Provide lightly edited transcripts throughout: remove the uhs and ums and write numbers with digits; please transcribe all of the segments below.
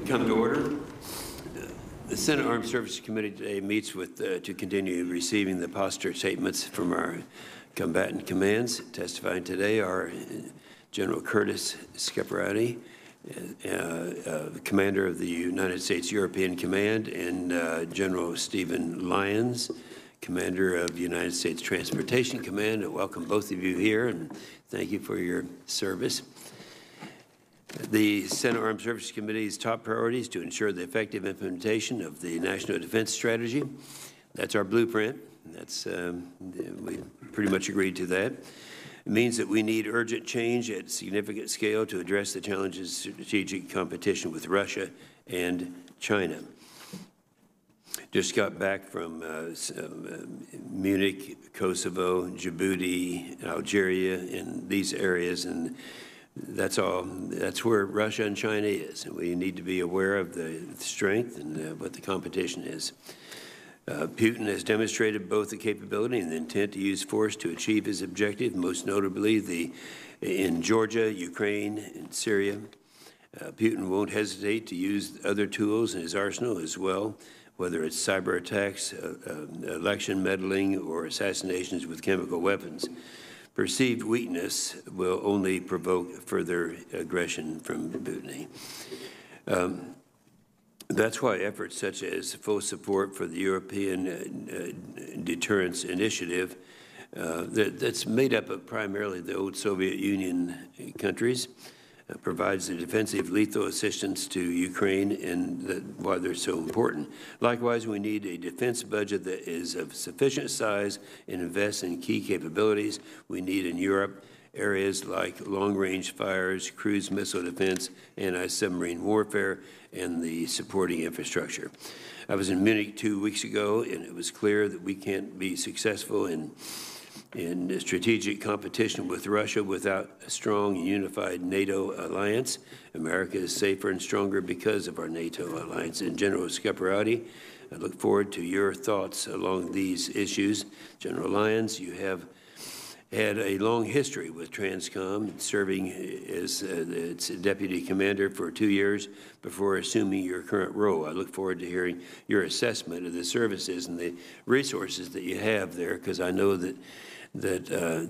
Come to order. The Senate Armed Services Committee today meets to continue receiving the posture statements from our combatant commands. Testifying today are General Curtis Scaparrotti, Commander of the United States European Command, and General Stephen Lyons, Commander of the United States Transportation Command. I welcome both of you here and thank you for your service. The Senate Armed Services Committee's top priority is to ensure the effective implementation of the National Defense Strategy. That's our blueprint. We pretty much agreed to that. It means that we need urgent change at significant scale to address the challenges of strategic competition with Russia and China. Just got back from Munich, Kosovo, Djibouti, Algeria, and these areas, and that's where Russia and China is, and we need to be aware of the strength and what the competition is. Putin has demonstrated both the capability and the intent to use force to achieve his objective, most notably in Georgia, Ukraine, and Syria. Putin won't hesitate to use other tools in his arsenal as well, whether it's cyber attacks, election meddling, or assassinations with chemical weapons. Perceived weakness will only provoke further aggression from Putin. That's why efforts such as full support for the European Deterrence Initiative, that's made up of primarily the old Soviet Union countries, provides the defensive lethal assistance to Ukraine, and why they're so important. Likewise, we need a defense budget that is of sufficient size and invests in key capabilities we need in Europe, areas like long-range fires, cruise missile defense, anti-submarine warfare, and the supporting infrastructure. I was in Munich 2 weeks ago, and it was clear that we can't be successful in strategic competition with Russia without a strong and unified NATO alliance. America is safer and stronger because of our NATO alliance. And General Scaparrotti, I look forward to your thoughts along these issues. General Lyons, you have had a long history with TRANSCOM, serving as its deputy commander for 2 years before assuming your current role. I look forward to hearing your assessment of the services and the resources that you have there, because I know that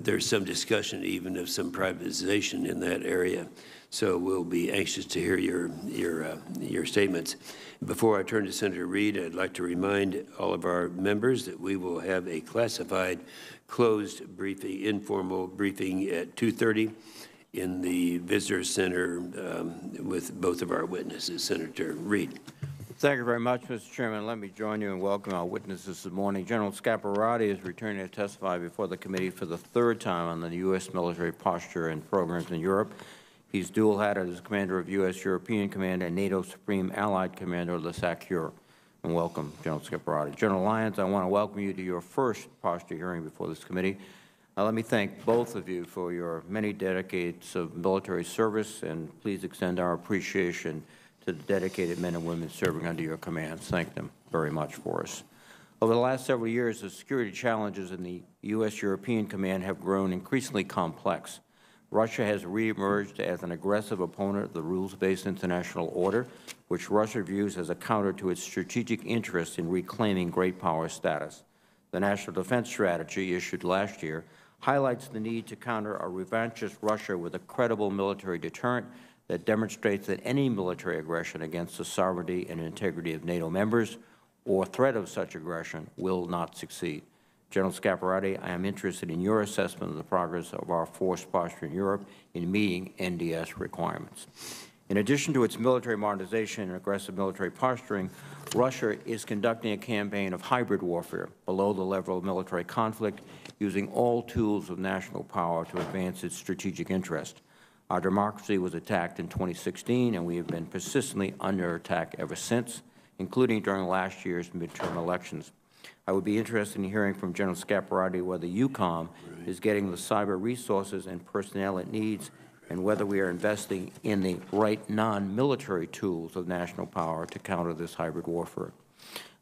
there's some discussion even of some privatization in that area. So we'll be anxious to hear your statements. Before I turn to Senator Reid, I'd like to remind all of our members that we will have a classified closed briefing, informal briefing at 2:30 in the Visitor Center with both of our witnesses. Senator Reid. Thank you very much, Mr. Chairman. Let me join you in welcoming our witnesses this morning. General Scaparrotti is returning to testify before the committee for the third time on the U.S. military posture and programs in Europe. He's dual-hatted as commander of U.S. European Command and NATO Supreme Allied Commander of the SACEUR. And welcome, General Scaparrotti. General Lyons, I want to welcome you to your first posture hearing before this committee. Let me thank both of you for your many decades of military service, and please extend our appreciation to the dedicated men and women serving under your commands. Thank them very much for us. Over the last several years, the security challenges in the U.S. European Command have grown increasingly complex. Russia has reemerged as an aggressive opponent of the rules-based international order, which Russia views as a counter to its strategic interest in reclaiming great power status. The National Defense Strategy, issued last year, highlights the need to counter a revanchist Russia with a credible military deterrent that demonstrates that any military aggression against the sovereignty and integrity of NATO members or threat of such aggression will not succeed. General Scaparrotti, I am interested in your assessment of the progress of our force posture in Europe in meeting NDS requirements. In addition to its military modernization and aggressive military posturing, Russia is conducting a campaign of hybrid warfare below the level of military conflict, using all tools of national power to advance its strategic interest. Our democracy was attacked in 2016, and we have been persistently under attack ever since, including during last year's midterm elections. I would be interested in hearing from General Scaparrotti whether EUCOM is getting the cyber resources and personnel it needs, and whether we are investing in the right non-military tools of national power to counter this hybrid warfare.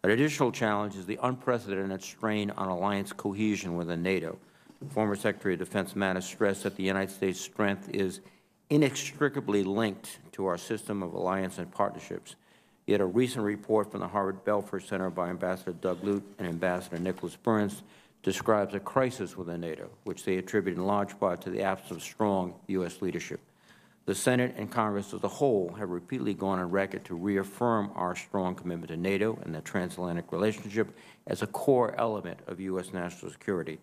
An additional challenge is the unprecedented strain on alliance cohesion within NATO. Former Secretary of Defense Mattis stressed that the United States' strength is inextricably linked to our system of alliance and partnerships. Yet a recent report from the Harvard Belfer Center by Ambassador Doug Lute and Ambassador Nicholas Burns describes a crisis within NATO, which they attribute in large part to the absence of strong U.S. leadership. The Senate and Congress as a whole have repeatedly gone on record to reaffirm our strong commitment to NATO and the transatlantic relationship as a core element of U.S. national security.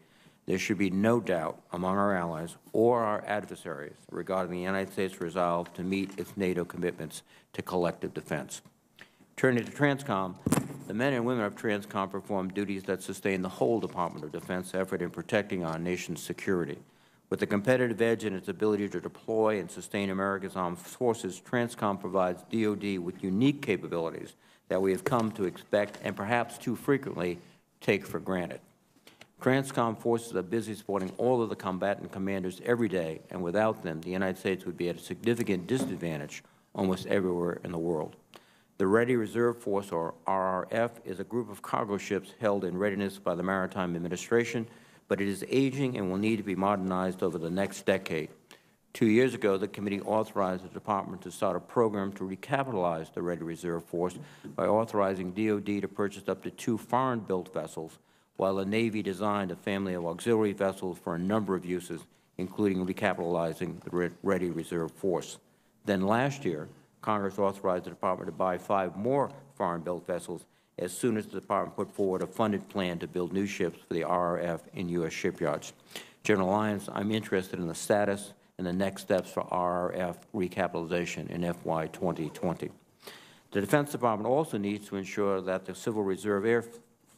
There should be no doubt among our allies or our adversaries regarding the United States' resolve to meet its NATO commitments to collective defense. Turning to TRANSCOM, the men and women of TRANSCOM perform duties that sustain the whole Department of Defense effort in protecting our nation's security. With a competitive edge in its ability to deploy and sustain America's armed forces, TRANSCOM provides DoD with unique capabilities that we have come to expect and perhaps too frequently take for granted. TRANSCOM forces are busy supporting all of the combatant commanders every day, and without them, the United States would be at a significant disadvantage almost everywhere in the world. The Ready Reserve Force, or RRF, is a group of cargo ships held in readiness by the Maritime Administration, but it is aging and will need to be modernized over the next decade. 2 years ago, the committee authorized the Department to start a program to recapitalize the Ready Reserve Force by authorizing DoD to purchase up to 2 foreign-built vessels, while the Navy designed a family of auxiliary vessels for a number of uses, including recapitalizing the Ready Reserve Force. Then last year, Congress authorized the Department to buy 5 more foreign-built vessels as soon as the Department put forward a funded plan to build new ships for the RRF in U.S. shipyards. General Lyons, I'm interested in the status and the next steps for RRF recapitalization in FY 2020. The Defense Department also needs to ensure that the Civil Reserve Air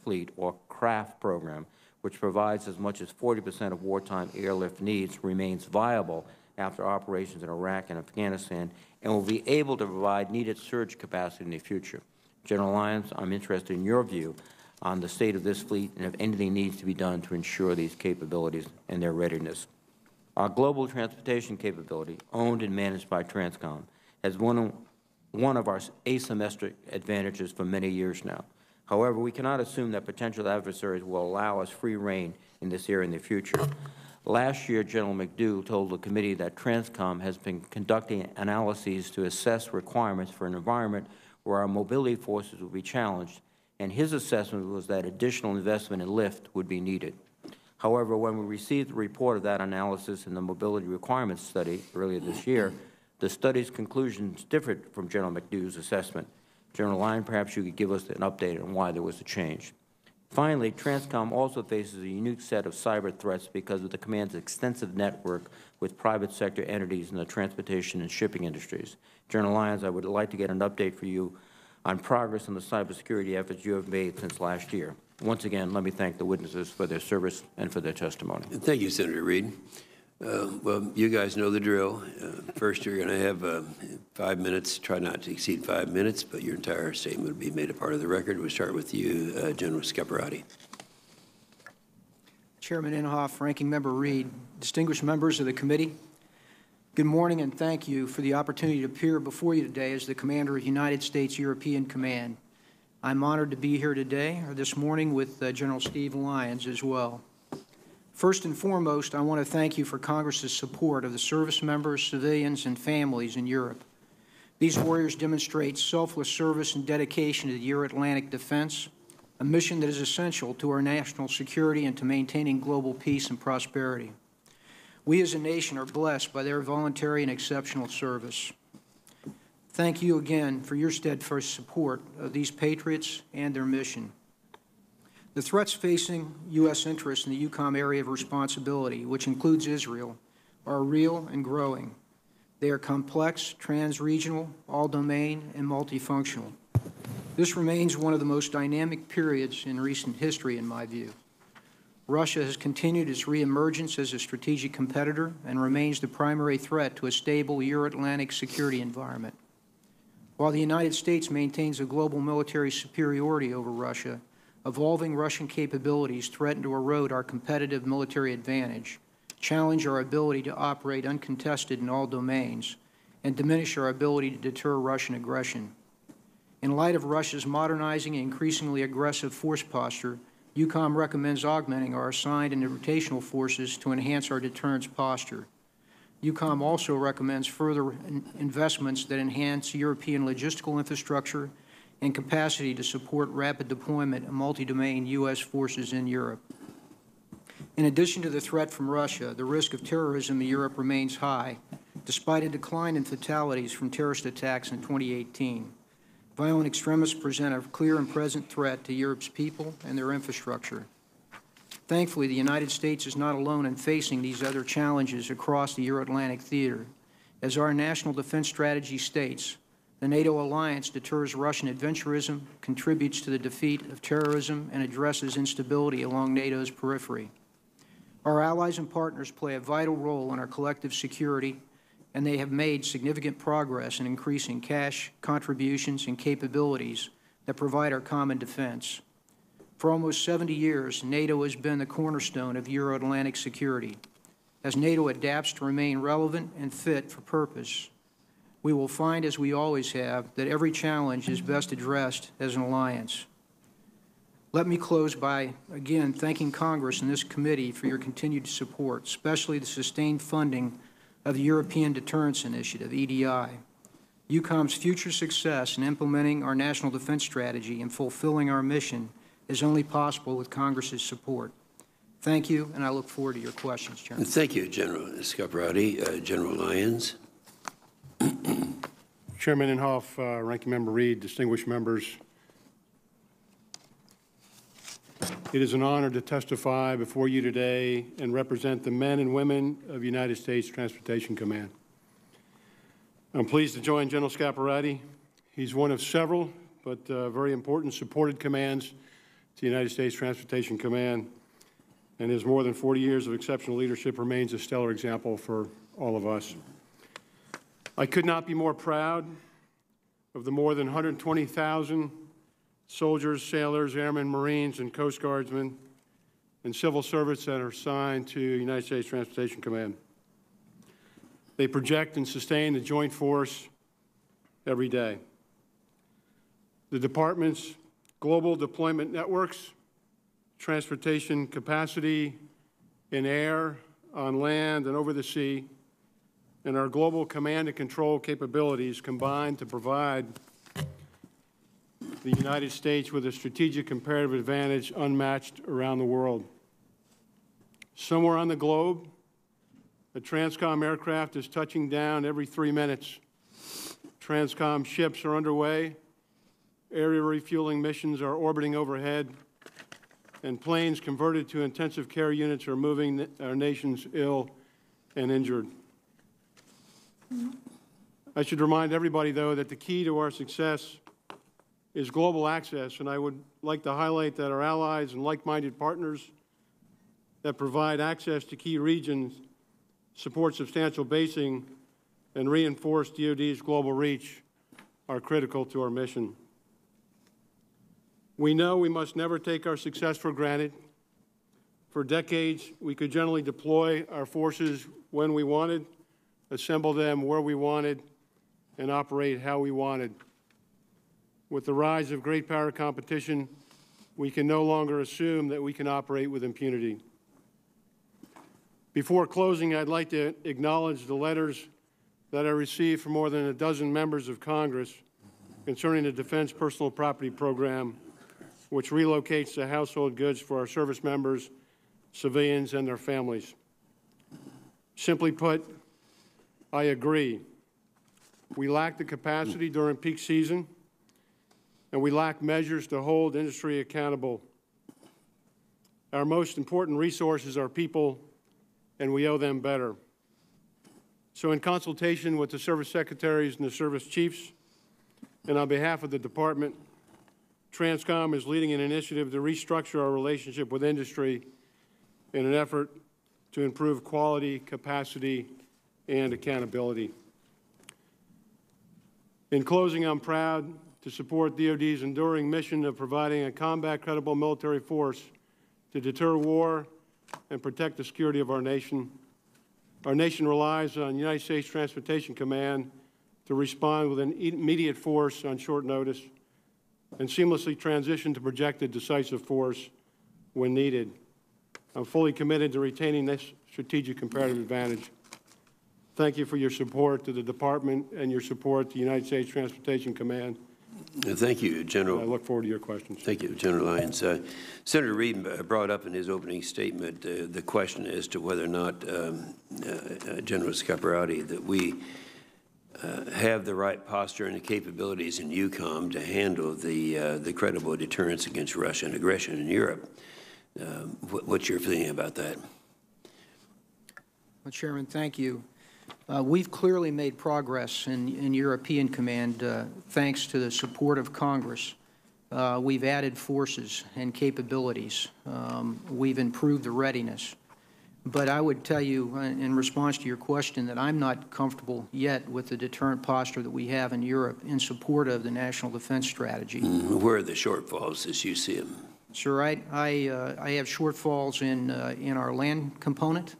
Fleet, or CRAF program, which provides as much as 40% of wartime airlift needs, remains viable after operations in Iraq and Afghanistan, and will be able to provide needed surge capacity in the future. General Lyons, I'm interested in your view on the state of this fleet and if anything needs to be done to ensure these capabilities and their readiness. Our global transportation capability, owned and managed by TRANSCOM, has one of our asymmetric advantages for many years now. However, we cannot assume that potential adversaries will allow us free rein in this area in the future. Last year, General McDougall told the committee that TRANSCOM has been conducting analyses to assess requirements for an environment where our mobility forces will be challenged, and his assessment was that additional investment in lift would be needed. However, when we received the report of that analysis in the mobility requirements study earlier this year, the study's conclusions differed from General McDougall's assessment. General Lyon, perhaps you could give us an update on why there was a change. Finally, TRANSCOM also faces a unique set of cyber threats because of the command's extensive network with private sector entities in the transportation and shipping industries. General Lyons, I would like to get an update for you on progress on the cybersecurity efforts you have made since last year. Once again, let me thank the witnesses for their service and for their testimony. Thank you, Senator Reed. Well, you guys know the drill. First, you're going to have 5 minutes. Try not to exceed 5 minutes, but your entire statement will be made a part of the record. We'll start with you, General Scaparrotti. Chairman Inhofe, Ranking Member Reed, distinguished members of the committee, good morning and thank you for the opportunity to appear before you today as the Commander of United States European Command. I'm honored to be here today, or this morning, with General Steve Lyons as well. First and foremost, I want to thank you for Congress's support of the service members, civilians, and families in Europe. These warriors demonstrate selfless service and dedication to the Euro-Atlantic defense, a mission that is essential to our national security and to maintaining global peace and prosperity. We as a nation are blessed by their voluntary and exceptional service. Thank you again for your steadfast support of these patriots and their mission. The threats facing U.S. interests in the EUCOM area of responsibility, which includes Israel, are real and growing. They are complex, trans-regional, all-domain, and multifunctional. This remains one of the most dynamic periods in recent history, in my view. Russia has continued its reemergence as a strategic competitor and remains the primary threat to a stable Euro-Atlantic security environment. While the United States maintains a global military superiority over Russia, evolving Russian capabilities threaten to erode our competitive military advantage, challenge our ability to operate uncontested in all domains, and diminish our ability to deter Russian aggression. In light of Russia's modernizing and increasingly aggressive force posture, EUCOM recommends augmenting our assigned and rotational forces to enhance our deterrence posture. EUCOM also recommends further investments that enhance European logistical infrastructure and capacity to support rapid deployment of multi-domain U.S. forces in Europe. In addition to the threat from Russia, the risk of terrorism in Europe remains high, despite a decline in fatalities from terrorist attacks in 2018. Violent extremists present a clear and present threat to Europe's people and their infrastructure. Thankfully, the United States is not alone in facing these other challenges across the Euro-Atlantic theater. As our national defense strategy states, the NATO alliance deters Russian adventurism, contributes to the defeat of terrorism, and addresses instability along NATO's periphery. Our allies and partners play a vital role in our collective security, and they have made significant progress in increasing cash contributions and capabilities that provide our common defense. For almost 70 years, NATO has been the cornerstone of Euro-Atlantic security. As NATO adapts to remain relevant and fit for purpose, we will find, as we always have, that every challenge is best addressed as an alliance. Let me close by, again, thanking Congress and this committee for your continued support, especially the sustained funding of the European Deterrence Initiative, EDI. EUCOM's future success in implementing our national defense strategy and fulfilling our mission is only possible with Congress's support. Thank you, and I look forward to your questions, Chairman. Thank you, General Scaparrotti. General Lyons. Chairman Inhofe, Ranking Member Reed, distinguished members, it is an honor to testify before you today and represent the men and women of United States Transportation Command. I'm pleased to join General Scaparrotti. He's one of several, but very important supported commands to the United States Transportation Command, and his more than 40 years of exceptional leadership remains a stellar example for all of us. I could not be more proud of the more than 120,000 soldiers, sailors, airmen, Marines, and Coast Guardsmen and civil servants that are assigned to United States Transportation Command. They project and sustain the joint force every day. The Department's global deployment networks, transportation capacity in air, on land, and over the sea, and our global command and control capabilities combine to provide the United States with a strategic comparative advantage unmatched around the world. Somewhere on the globe, a Transcom aircraft is touching down every 3 minutes. Transcom ships are underway, area refueling missions are orbiting overhead, and planes converted to intensive care units are moving our nation's ill and injured. I should remind everybody, though, that the key to our success is global access, and I would like to highlight that our allies and like-minded partners that provide access to key regions, support substantial basing, and reinforce DoD's global reach are critical to our mission. We know we must never take our success for granted. For decades, we could generally deploy our forces when we wanted, assemble them where we wanted, and operate how we wanted. With the rise of great power competition, we can no longer assume that we can operate with impunity. Before closing, I'd like to acknowledge the letters that I received from more than a dozen members of Congress concerning the Defense Personal Property Program, which relocates the household goods for our service members, civilians, and their families. Simply put, I agree. We lack the capacity during peak season, and we lack measures to hold industry accountable. Our most important resources are people, and we owe them better. So in consultation with the service secretaries and the service chiefs, and on behalf of the Department, Transcom is leading an initiative to restructure our relationship with industry in an effort to improve quality, capacity, and accountability. In closing, I'm proud to support DoD's enduring mission of providing a combat-credible military force to deter war and protect the security of our nation. Our nation relies on United States Transportation Command to respond with an immediate force on short notice and seamlessly transition to projected decisive force when needed. I'm fully committed to retaining this strategic comparative advantage. Thank you for your support to the Department and your support to the United States Transportation Command. Thank you, General. I look forward to your questions. Thank you, General Lyons. Senator Reid brought up in his opening statement the question as to whether or not, General Scaparrotti, that we have the right posture and the capabilities in EUCOM to handle the credible deterrence against Russian aggression in Europe. What's your feeling about that? Well, Chairman, thank you. We've clearly made progress in European Command thanks to the support of Congress. We've added forces and capabilities. We've improved the readiness. But I would tell you, in response to your question, that I'm not comfortable yet with the deterrent posture that we have in Europe in support of the National Defense Strategy. Where are the shortfalls as you see them? Sure, I have shortfalls in our land component.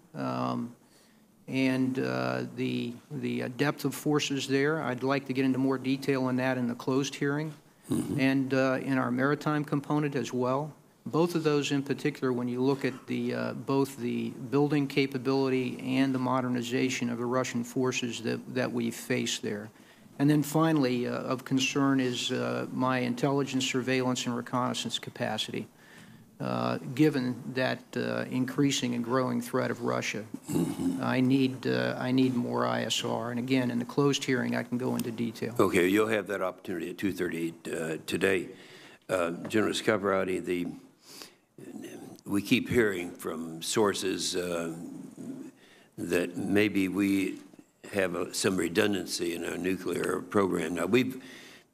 And the depth of forces there. I'd like to get into more detail on that in the closed hearing, and in our maritime component as well. Both of those in particular, when you look at both the building capability and the modernization of the Russian forces that we face there. And then finally, of concern is my intelligence, surveillance, and reconnaissance capacity. Given that increasing and growing threat of Russia, I need more ISR. And again, in the closed hearing, I can go into detail. Okay, you'll have that opportunity at 2:30 today. General Scaparrotti, we keep hearing from sources that maybe we have some redundancy in our nuclear program. Now, we've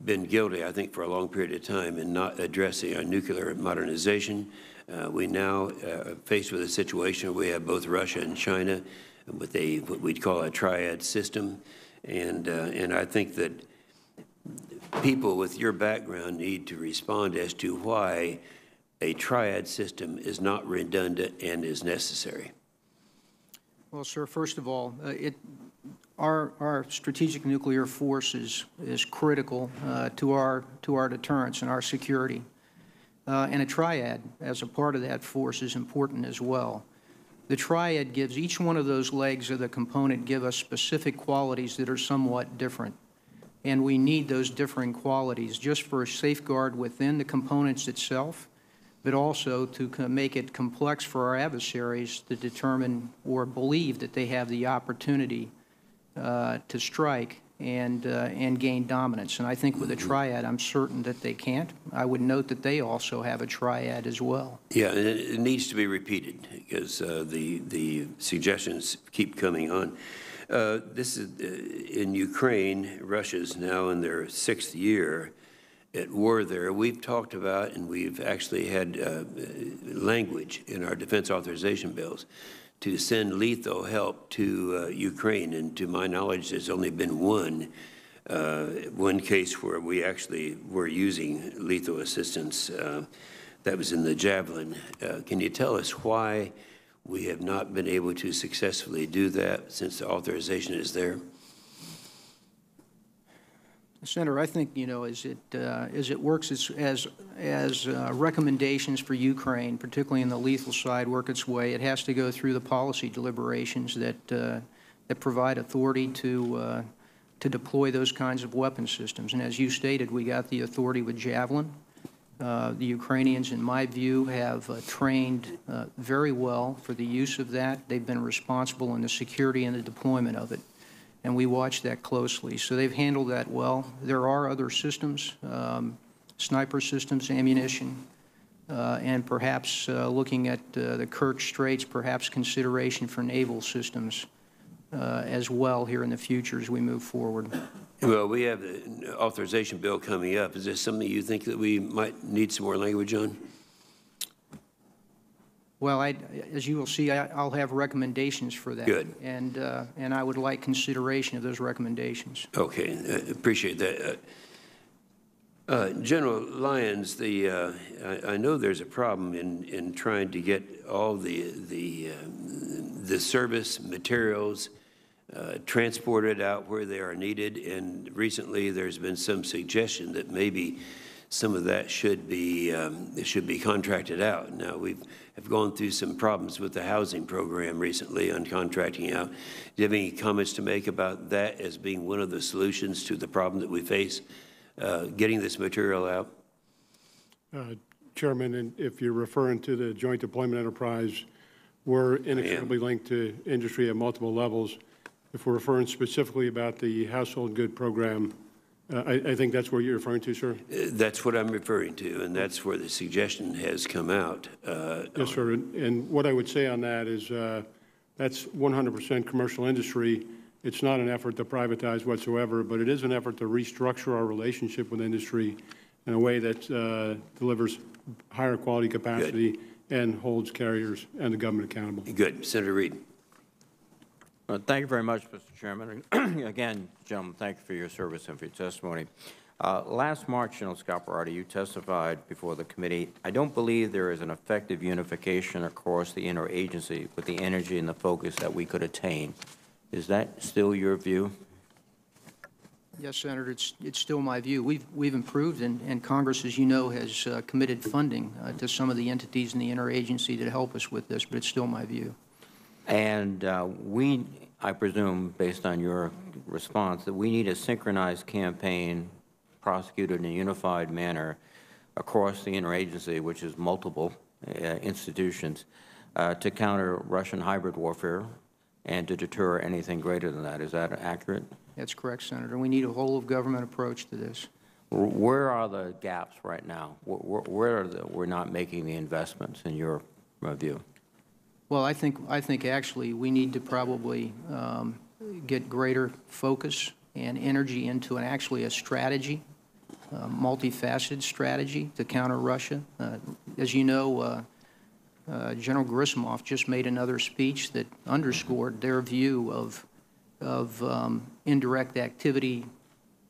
been guilty, I think, for a long period of time in not addressing our nuclear modernization. We now are faced with a situation where we have both Russia and China with what we'd call a triad system. And I think that people with your background need to respond as to why a triad system is not redundant and is necessary. Well, sir, first of all, our strategic nuclear force is critical to our deterrence and our security. And a triad as a part of that force is important as well. The triad gives each one of those legs of the component give us specific qualities that are somewhat different. And we need those differing qualities just for a safeguard within the components itself, but also to make it complex for our adversaries to determine or believe that they have the opportunity to strike and gain dominance. And I think with a triad, I'm certain that they can't. I would note that they also have a triad as well. Yeah, and it needs to be repeated because the suggestions keep coming on. This is in Ukraine. Russia's now in their 6th year at war there. We've talked about, and we've actually had language in our defense authorization bills to send lethal help to Ukraine. And to my knowledge, there's only been one case where we actually were using lethal assistance. That was in the Javelin. Can you tell us why we have not been able to successfully do that since the authorization is there? Senator, I think, as it works as recommendations for Ukraine, particularly in the lethal side, work its way, it has to go through the policy deliberations that provide authority to deploy those kinds of weapon systems. And as you stated, we got the authority with Javelin. The Ukrainians, in my view, have trained very well for the use of that. They've been responsible in the security and the deployment of it. And we watch that closely. So they've handled that well. There are other systems, sniper systems, ammunition, and perhaps looking at the Kerch Straits, perhaps consideration for naval systems as well here in the future as we move forward. Well, we have the authorization bill coming up. Is this something you think that we might need some more language on? Well, as you will see, I'll have recommendations for that. Good. And I would like consideration of those recommendations. Okay, appreciate that. General Lyons, I know there's a problem in trying to get all the service materials transported out where they are needed, and recently there's been some suggestion that maybe some of that should be contracted out. Now, we have gone through some problems with the housing program recently on contracting out. Do you have any comments to make about that as being one of the solutions to the problem that we face getting this material out? Chairman, and if you're referring to the Joint Deployment Enterprise, we're inextricably linked to industry at multiple levels. If we're referring specifically about the household good program, I think that's what you're referring to, sir? That's what I'm referring to, and that's where the suggestion has come out. Yes, sir. And what I would say on that is that's 100% commercial industry. It's not an effort to privatize whatsoever, but it is an effort to restructure our relationship with industry in a way that delivers higher quality capacity and holds carriers and the government accountable. Good. Senator Reid. Thank you very much, Mr. Chairman. Again, gentlemen, thank you for your service and for your testimony. Last March, General Scaparrotti, you testified before the committee. I don't believe there is an effective unification across the interagency with the energy and the focus that we could attain. Is that still your view? Yes, Senator, it's still my view. We've improved, and Congress, as you know, has committed funding to some of the entities in the interagency to help us with this, but it's still my view. And I presume, based on your response, that we need a synchronized campaign prosecuted in a unified manner across the interagency, which is multiple institutions, to counter Russian hybrid warfare and to deter anything greater than that. Is that accurate? That's correct, Senator. We need a whole-of-government approach to this. Where are the gaps right now? Where are we're not making the investments, in your view? Well, I think actually we need to probably get greater focus and energy into actually a strategy, multifaceted strategy to counter Russia. As you know, General Griswold just made another speech that underscored their view of indirect activity,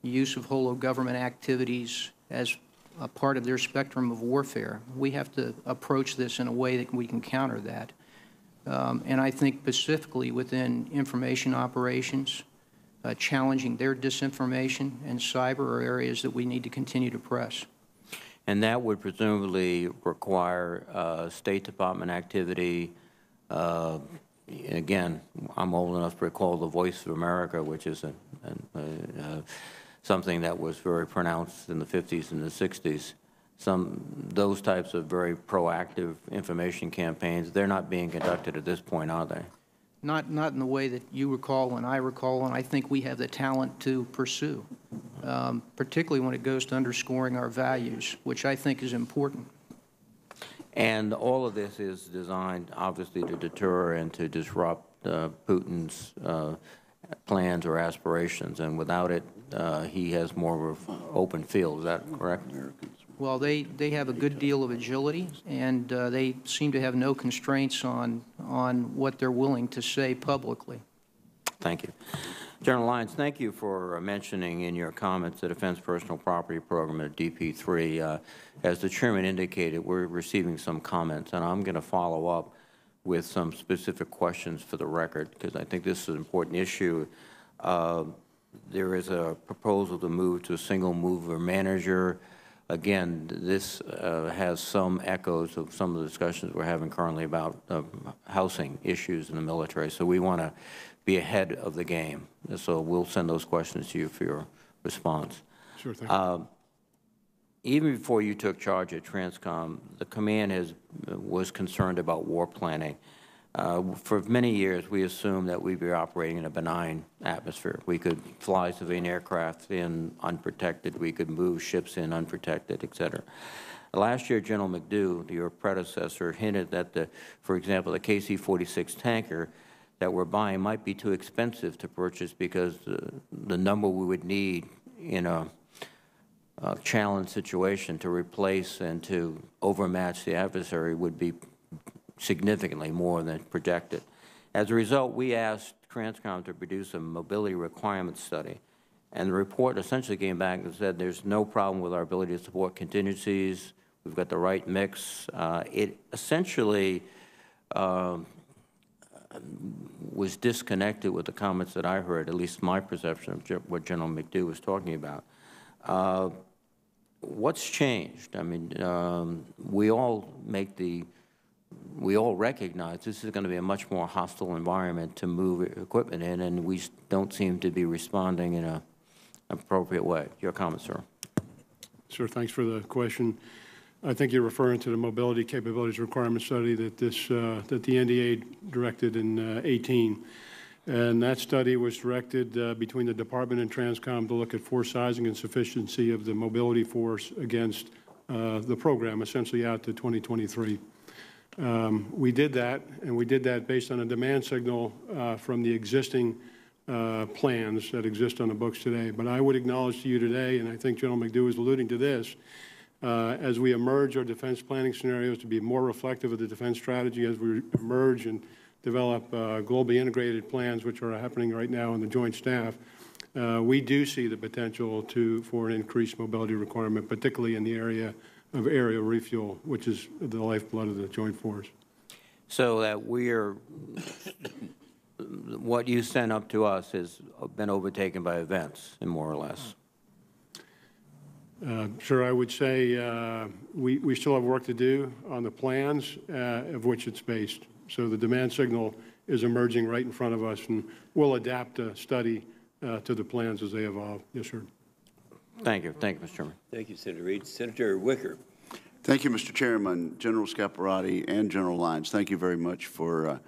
use of whole-of-government activities as a part of their spectrum of warfare. We have to approach this in a way that we can counter that. And I think specifically within information operations, challenging their disinformation and cyber are areas that we need to continue to press. And that would presumably require State Department activity. Again, I'm old enough to recall the Voice of America, which is something that was very pronounced in the 50s and the 60s. Those types of very proactive information campaigns, they're not being conducted at this point, are they? Not in the way that you recall and I recall, and I think we have the talent to pursue, particularly when it goes to underscoring our values, which I think is important. And all of this is designed, obviously, to deter and to disrupt Putin's plans or aspirations, and without it, he has more of an open field. Is that correct? Well, they have a good deal of agility, and they seem to have no constraints on what they're willing to say publicly. Thank you. General Lyons, thank you for mentioning in your comments the Defense Personal Property Program at DP3. As the Chairman indicated, we're receiving some comments, and I'm going to follow up with some specific questions for the record, because I think this is an important issue. There is a proposal to move to a single mover manager. Again, this has some echoes of some of the discussions we're having currently about housing issues in the military. So we want to be ahead of the game. So we'll send those questions to you for your response. Sure, thank you. Even before you took charge at Transcom, the command was concerned about war planning. For many years, we assumed that we'd be operating in a benign atmosphere. We could fly civilian aircraft in unprotected. We could move ships in unprotected, et cetera. Last year, General McDew, your predecessor, hinted that, for example, the KC-46 tanker that we're buying might be too expensive to purchase because the number we would need in a challenge situation to replace and to overmatch the adversary would be significantly more than projected. As a result, we asked Transcom to produce a mobility requirement study, and the report essentially came back and said there's no problem with our ability to support contingencies. We've got the right mix. It essentially was disconnected with the comments that I heard, at least my perception of what General McDew was talking about. What's changed? I mean, we all recognize this is going to be a much more hostile environment to move equipment in, and we don't seem to be responding in an appropriate way. Your comment, sir. Sir, thanks for the question. I think you're referring to the mobility capabilities requirement study that the NDA directed in 18. And that study was directed between the Department and Transcom to look at force sizing and sufficiency of the mobility force against the program, essentially out to 2023. We did that, and we did that based on a demand signal from the existing plans that exist on the books today. But I would acknowledge to you today, and I think General McDew is alluding to this, as we emerge our defense planning scenarios to be more reflective of the defense strategy, as we emerge and develop globally integrated plans, which are happening right now in the Joint Staff, we do see the potential for an increased mobility requirement, particularly in the area of aerial refuel, which is the lifeblood of the Joint Force. So that what you sent up to us has been overtaken by events, more or less. Sir, I would say we still have work to do on the plans of which it's based. So the demand signal is emerging right in front of us, and we'll adapt a study to the plans as they evolve. Yes, sir. Thank you. Thank you, Mr. Chairman. Thank you, Senator Reid. Senator Wicker. Thank you, Mr. Chairman, General Scaparrotti, and General Lyons. Thank you very much for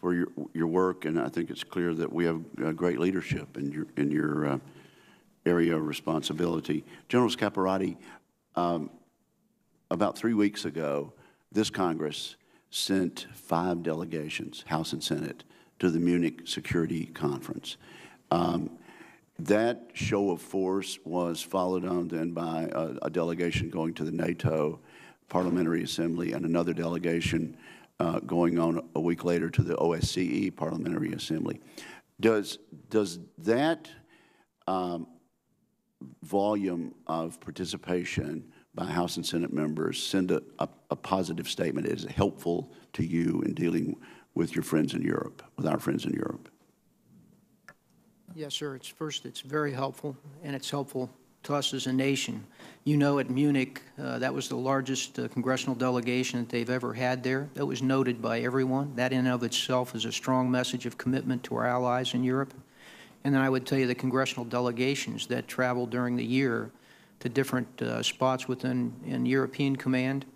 your work, and I think it's clear that we have great leadership in your area of responsibility. General Scaparrotti, about 3 weeks ago, this Congress sent 5 delegations, House and Senate, to the Munich Security Conference. That show of force was followed on then by a delegation going to the Nato Parliamentary Assembly and another delegation going on a week later to the OSCE Parliamentary Assembly. Does that volume of participation by House and Senate members send a positive statement? Is it helpful to you in dealing with your friends in Europe, with our friends in Europe? Yes, sir. It's very helpful, and it's helpful to us as a nation. You know, at Munich, that was the largest congressional delegation that they've ever had there. That was noted by everyone. That in and of itself is a strong message of commitment to our allies in Europe. And then I would tell you the congressional delegations that traveled during the year to different spots within European Command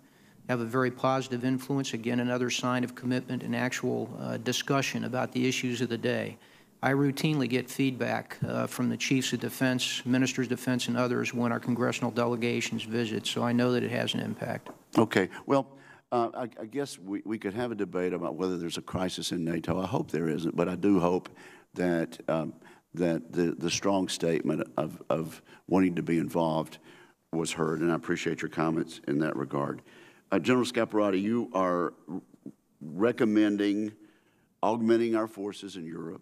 have a very positive influence. Again, another sign of commitment and actual discussion about the issues of the day. I routinely get feedback from the chiefs of defense, ministers of defense, and others when our congressional delegations visit, so I know that it has an impact. Okay. Well, I guess we could have a debate about whether there's a crisis in NATO. I hope there isn't, but I do hope that the strong statement of wanting to be involved was heard, and I appreciate your comments in that regard. General Scaparrotti, you are recommending augmenting our forces in Europe.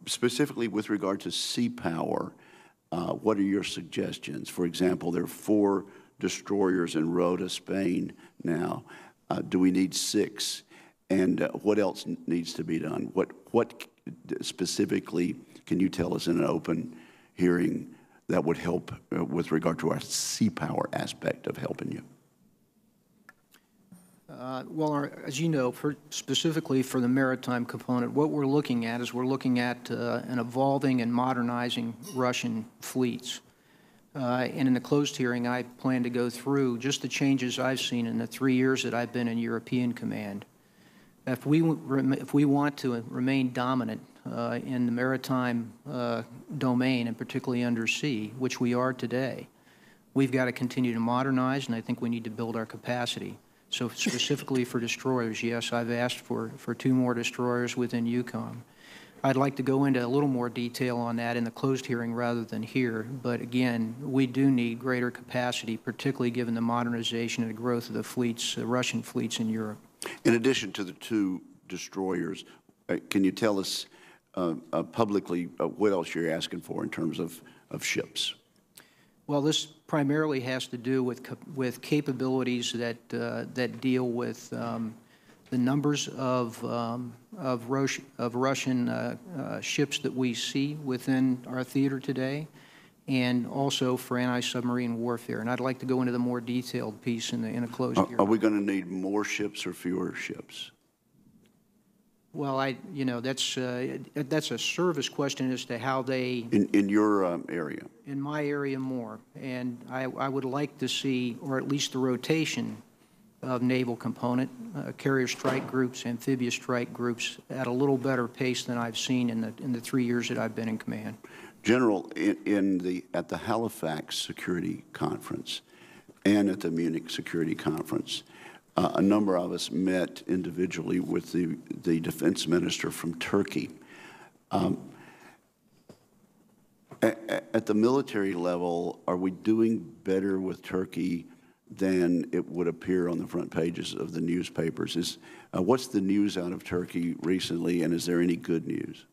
Specifically with regard to sea power, what are your suggestions? For example, there are 4 destroyers in Rota, Spain now. Do we need 6? And what else needs to be done? What specifically can you tell us in an open hearing that would help with regard to our sea power aspect of helping you? Well, as you know, specifically for the maritime component, what we're looking at is an evolving and modernizing Russian fleets. And in the closed hearing, I plan to go through just the changes I've seen in the 3 years that I've been in European Command. If we want to remain dominant in the maritime domain, and particularly undersea, which we are today, we've got to continue to modernize, and I think we need to build our capacity. So specifically for destroyers, yes, I've asked for 2 more destroyers within EUCOM. I'd like to go into a little more detail on that in the closed hearing rather than here, but again, we do need greater capacity, particularly given the modernization and the growth of the fleets, Russian fleets in Europe. In addition to the 2 destroyers, can you tell us publicly what else you're asking for in terms of ships? Well, this primarily has to do with capabilities that deal with the numbers of Russian ships that we see within our theater today, and also for anti-submarine warfare. And I'd like to go into the more detailed piece in a closed hearing. Are we going to need more ships or fewer ships? Well, that's a service question as to how they, In your area? in my area more. And I would like to see, or at least the rotation of naval component, carrier strike groups, amphibious strike groups at a little better pace than I've seen in the 3 years that I've been in command. General, at the Halifax Security Conference and at the Munich Security Conference, a number of us met individually with the defense minister from Turkey. At the military level, are we doing better with Turkey than it would appear on the front pages of the newspapers? What's the news out of Turkey recently, and is there any good news?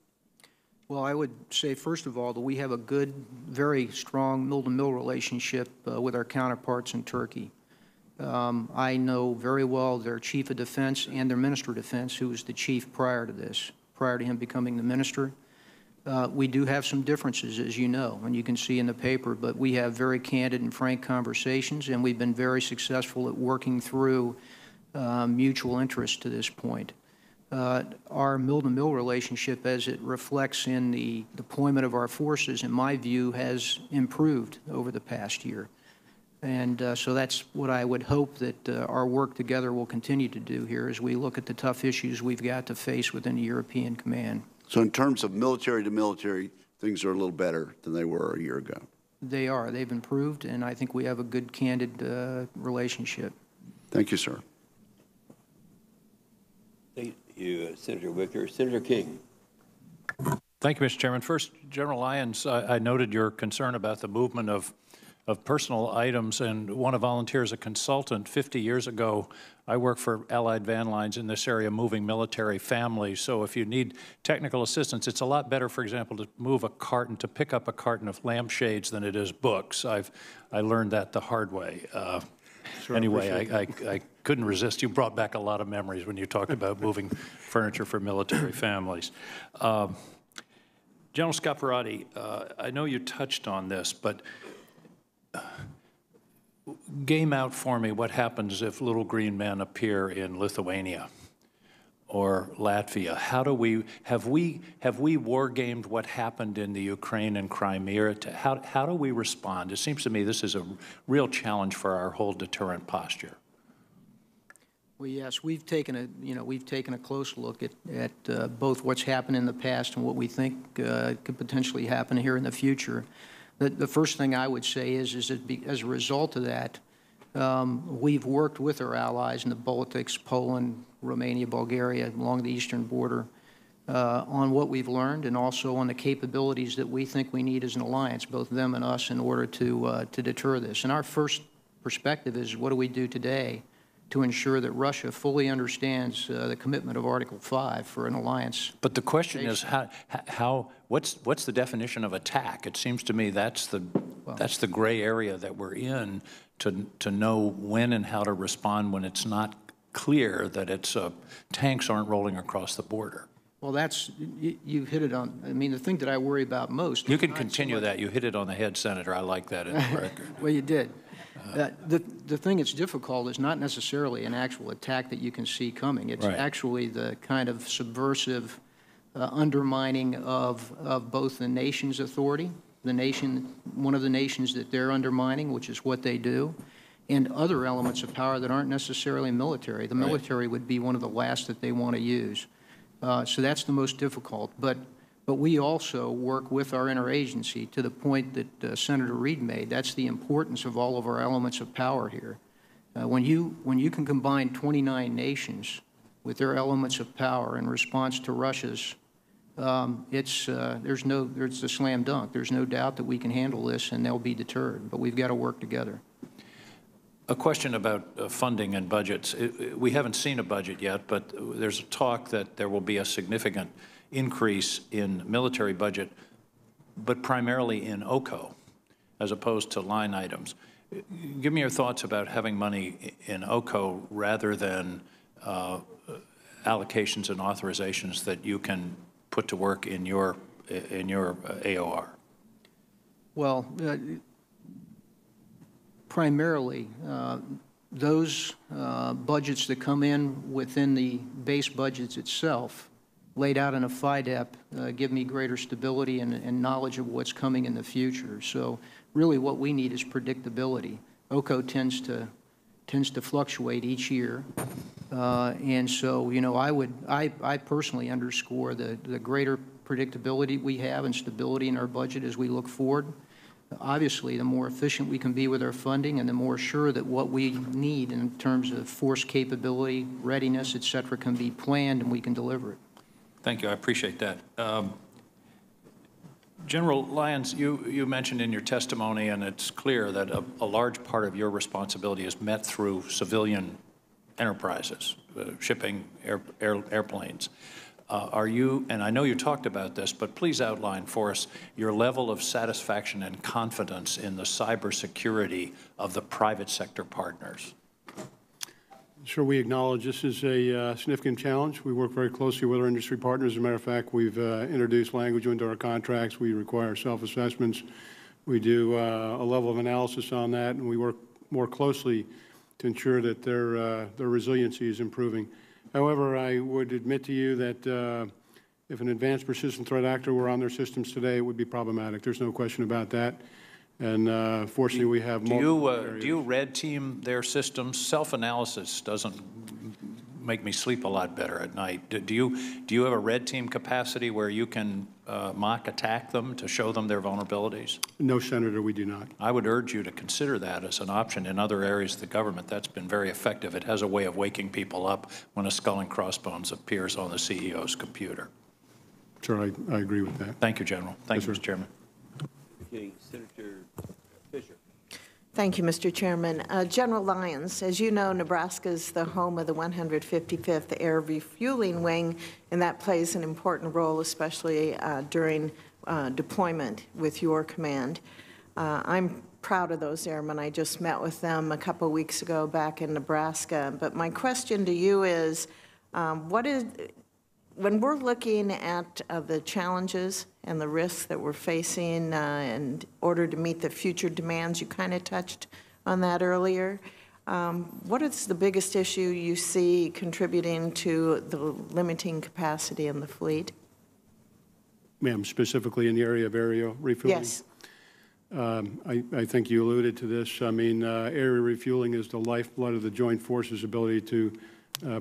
Well, I would say, first of all, that we have a good, very strong mill-to-mill relationship with our counterparts in Turkey. I know very well their chief of defense and their minister of defense, who was the chief prior to this, prior to him becoming the minister. We do have some differences, as you know, and you can see in the paper, but we have very candid and frank conversations, and we've been very successful at working through mutual interest to this point. Our mill-to-mill relationship, as it reflects in the deployment of our forces, in my view, has improved over the past year. And so that's what I would hope that our work together will continue to do here as we look at the tough issues we've got to face within the European Command. So in terms of military to military, things are a little better than they were a year ago. They are. They've improved, and I think we have a good, candid relationship. Thank you, sir. Thank you, Senator Wicker. Senator King. Thank you, Mr. Chairman. First, General Lyons, I noted your concern about the movement of personal items and want to volunteer as a consultant. 50 years ago, I worked for Allied Van Lines in this area moving military families. So if you need technical assistance, it's a lot better, for example, to move a carton, to pick up a carton of lampshades than it is books. I learned that the hard way. Sure, anyway, I couldn't resist. You brought back a lot of memories when you talked about moving furniture for military families. General Scaparrotti, I know you touched on this, but game out for me what happens if little green men appear in Lithuania or Latvia. How do we have we war gamed what happened in the Ukraine and Crimea? How do we respond? It seems to me this is a real challenge for our whole deterrent posture. Well, yes, we've taken a close look at both what's happened in the past and what we think could potentially happen here in the future. The first thing I would say is that as a result of that, we've worked with our allies in the Baltics, Poland, Romania, Bulgaria, along the eastern border, on what we've learned and also on the capabilities that we think we need as an alliance, both them and us, in order to deter this. And our first perspective is, what do we do today to ensure that Russia fully understands the commitment of Article 5 for an alliance? But the question is, what's the definition of attack? It seems to me that's the gray area that we're in, to know when and how to respond when it's not clear that it's tanks aren't rolling across the border. Well, you hit it on. I mean, the thing that I worry about most. You can continue that. You hit it on the head, Senator. I like that in the record. Well, you did. The thing that's difficult is not necessarily an actual attack that you can see coming. It's actually the kind of subversive undermining of both the nation's authority, one of the nations that they're undermining, which is what they do, and other elements of power that aren't necessarily military. The military would be one of the last that they want to use. So that's the most difficult. But we also work with our interagency to the point that Senator Reid made. That's the importance of all of our elements of power here. When you can combine 29 nations with their elements of power in response to Russia's, there's a slam dunk. There's no doubt that we can handle this and they'll be deterred. But we've got to work together. A question about funding and budgets. We haven't seen a budget yet, but there's a talk that there will be a significant increase in military budget, but primarily in OCO, as opposed to line items. Give me your thoughts about having money in OCO rather than allocations and authorizations that you can put to work in your AOR. Well, primarily, those budgets that come in within the base budgets itself laid out in a FIDEP give me greater stability and knowledge of what's coming in the future. So really what we need is predictability. OCO tends to fluctuate each year. And so, you know, I personally underscore the greater predictability we have and stability in our budget as we look forward. Obviously, the more efficient we can be with our funding and the more sure that what we need in terms of force capability, readiness, et cetera, can be planned and we can deliver it. Thank you. I appreciate that. General Lyons, you mentioned in your testimony, and it's clear that a large part of your responsibility is met through civilian enterprises, shipping, airplanes. Are you, and I know you talked about this, but please outline for us your level of satisfaction and confidence in the cybersecurity of the private sector partners? Sure, we acknowledge this is a significant challenge. We work very closely with our industry partners. As a matter of fact, we've introduced language into our contracts. We require self-assessments. We do a level of analysis on that, and we work more closely to ensure that their resiliency is improving. However, I would admit to you that if an advanced persistent threat actor were on their systems today, it would be problematic. There's no question about that. And fortunately, we have multiple areas. Do you red team their systems? Self-analysis doesn't make me sleep a lot better at night. Do you have a red team capacity where you can mock attack them to show them their vulnerabilities? No, Senator, we do not. I would urge you to consider that as an option in other areas of the government. That's been very effective. It has a way of waking people up when a skull and crossbones appears on the CEO's computer. Sure, I agree with that. Thank you, General. Thank you, Mr. Chairman. Okay, Senator Fisher. Thank you, Mr. Chairman. General Lyons, as you know, Nebraska is the home of the 155th Air Refueling Wing, and that plays an important role, especially during deployment with your command. I'm proud of those airmen. I just met with them a couple of weeks ago back in Nebraska. But my question to you is, when we're looking at the challenges and the risks that we're facing in order to meet the future demands, you kind of touched on that earlier. What is the biggest issue you see contributing to the limiting capacity in the fleet? Ma'am, specifically in the area of aerial refueling? Yes. I think you alluded to this. I mean, aerial refueling is the lifeblood of the Joint Forces' ability to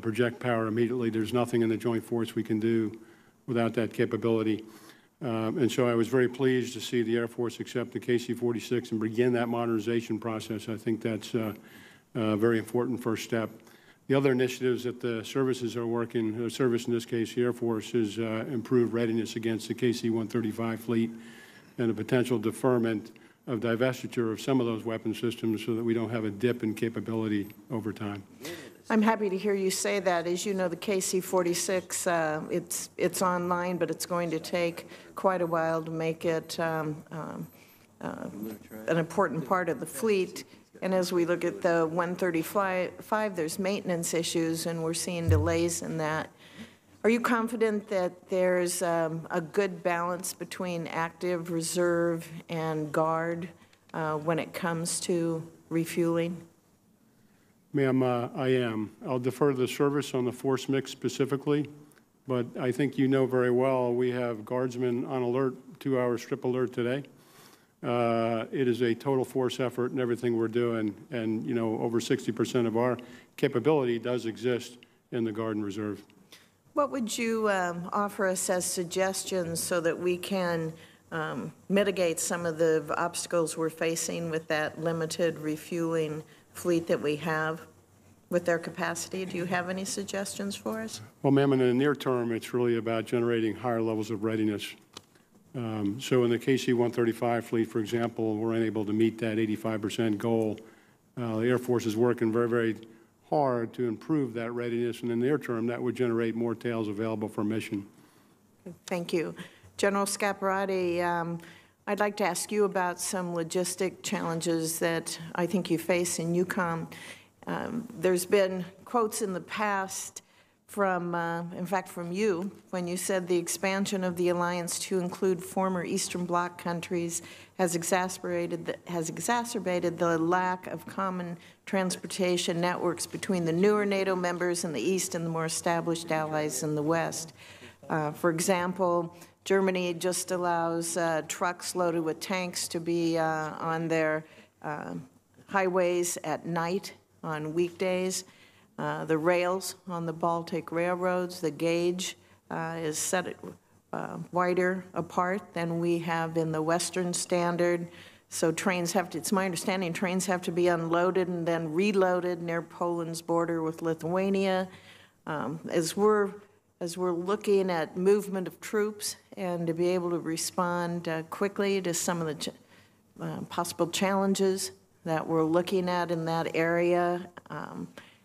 project power immediately. There's nothing in the Joint Force we can do without that capability. And so I was very pleased to see the Air Force accept the KC-46 and begin that modernization process. I think that's a very important first step. The other initiatives that the services are working, the service in this case, the Air Force, is improved readiness against the KC-135 fleet and a potential deferment of divestiture of some of those weapon systems so that we don't have a dip in capability over time. I'm happy to hear you say that. As you know, the KC-46, it's online, but it's going to take quite a while to make it an important part of the fleet. And as we look at the 135, there's maintenance issues, and we're seeing delays in that. Are you confident that there's a good balance between active, reserve, and guard when it comes to refueling? Ma'am, I am. I'll defer to the service on the force mix specifically, but I think you know very well we have guardsmen on alert, 2-hour strip alert today. It is a total force effort in everything we're doing, and, you know, over 60% of our capability does exist in the Guard and Reserve. What would you offer us as suggestions so that we can mitigate some of the obstacles we're facing with that limited refueling fleet that we have with their capacity? Do you have any suggestions for us? Well, ma'am, in the near term, it's really about generating higher levels of readiness. So in the KC-135 fleet, for example, we're unable to meet that 85% goal. The Air Force is working very, very hard to improve that readiness, and in the near term, that would generate more tails available for mission. Thank you. General Scaparrotti, I'd like to ask you about some logistic challenges that I think you face in EUCOM. There's been quotes in the past from, in fact, from you, when you said the expansion of the alliance to include former Eastern Bloc countries has exacerbated the lack of common transportation networks between the newer NATO members in the East and the more established allies in the West. For example, Germany just allows trucks loaded with tanks to be on their highways at night on weekdays. The rails on the Baltic railroads, the gauge is set wider apart than we have in the Western standard. So trains have to, it's my understanding, trains have to be unloaded and then reloaded near Poland's border with Lithuania. As we're looking at movement of troops and to be able to respond quickly to some of the possible challenges that we're looking at in that area,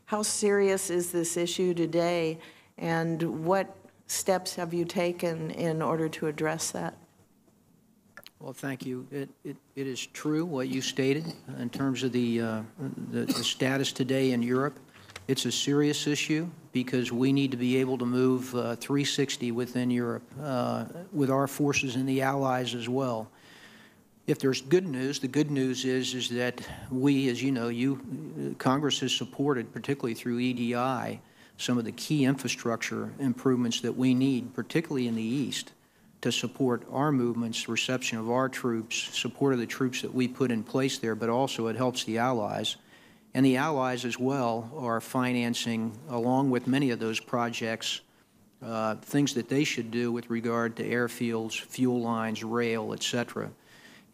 how serious is this issue today, and what steps have you taken in order to address that? Well, thank you. It is true what you stated in terms of the status today in Europe. It's a serious issue because we need to be able to move 360 within Europe with our forces and the allies as well. If there's good news, the good news is that we, as you know, Congress has supported, particularly through EDI, some of the key infrastructure improvements that we need, particularly in the East, to support our movements, reception of our troops, support of the troops that we put in place there, but also it helps the allies. And the allies as well are financing, along with many of those projects, things that they should do with regard to airfields, fuel lines, rail, et cetera.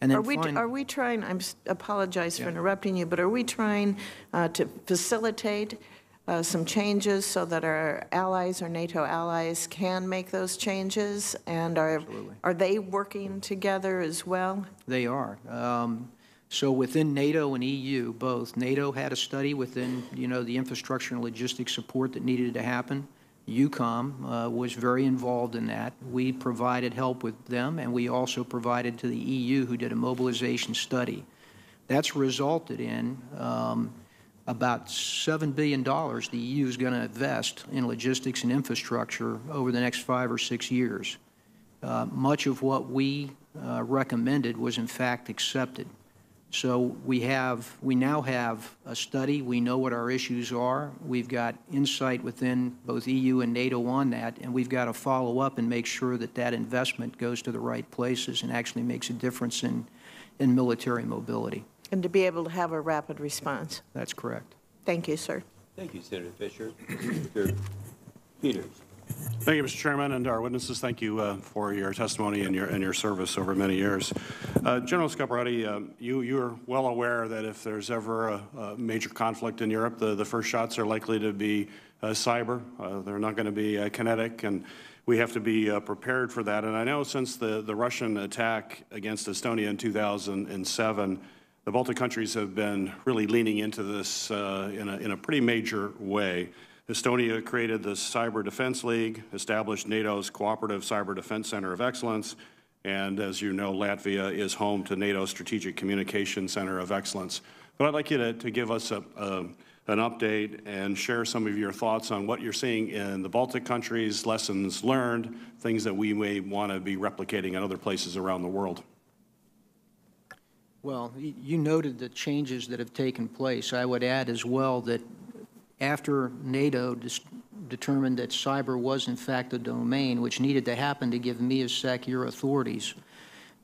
And then are we trying, I apologize for interrupting you, but are we trying to facilitate some changes so that our allies, our NATO allies, can make those changes? And are they working together as well? They are. So within NATO and EU, both, NATO had a study within, the infrastructure and logistics support that needed to happen. EUCOM was very involved in that. We provided help with them, and we also provided to the EU, who did a mobilization study. That's resulted in about $7 billion the EU is going to invest in logistics and infrastructure over the next 5 or 6 years. Much of what we recommended was in fact accepted. So we now have a study. We know what our issues are. We've got insight within both EU and NATO on that, and we've got to follow up and make sure that that investment goes to the right places and actually makes a difference in military mobility. And to be able to have a rapid response. That's correct. Thank you, sir. Thank you, Senator Fisher. Mr. Peters. Thank you, Mr. Chairman, and our witnesses. Thank you for your testimony and your service over many years. General Scaparrotti, you are well aware that if there's ever a major conflict in Europe, the first shots are likely to be cyber. They're not going to be kinetic, and we have to be prepared for that. And I know since the Russian attack against Estonia in 2007, the Baltic countries have been really leaning into this in a pretty major way. Estonia created the Cyber Defense League, established NATO's Cooperative Cyber Defense Center of Excellence, and as you know, Latvia is home to NATO's Strategic Communication Center of Excellence. But I'd like you to give us an update and share some of your thoughts on what you're seeing in the Baltic countries, lessons learned, things that we may want to be replicating in other places around the world. Well, you noted the changes that have taken place. I would add as well that after NATO determined that cyber was in fact a domain which needed to happen to give MIASEC your authorities,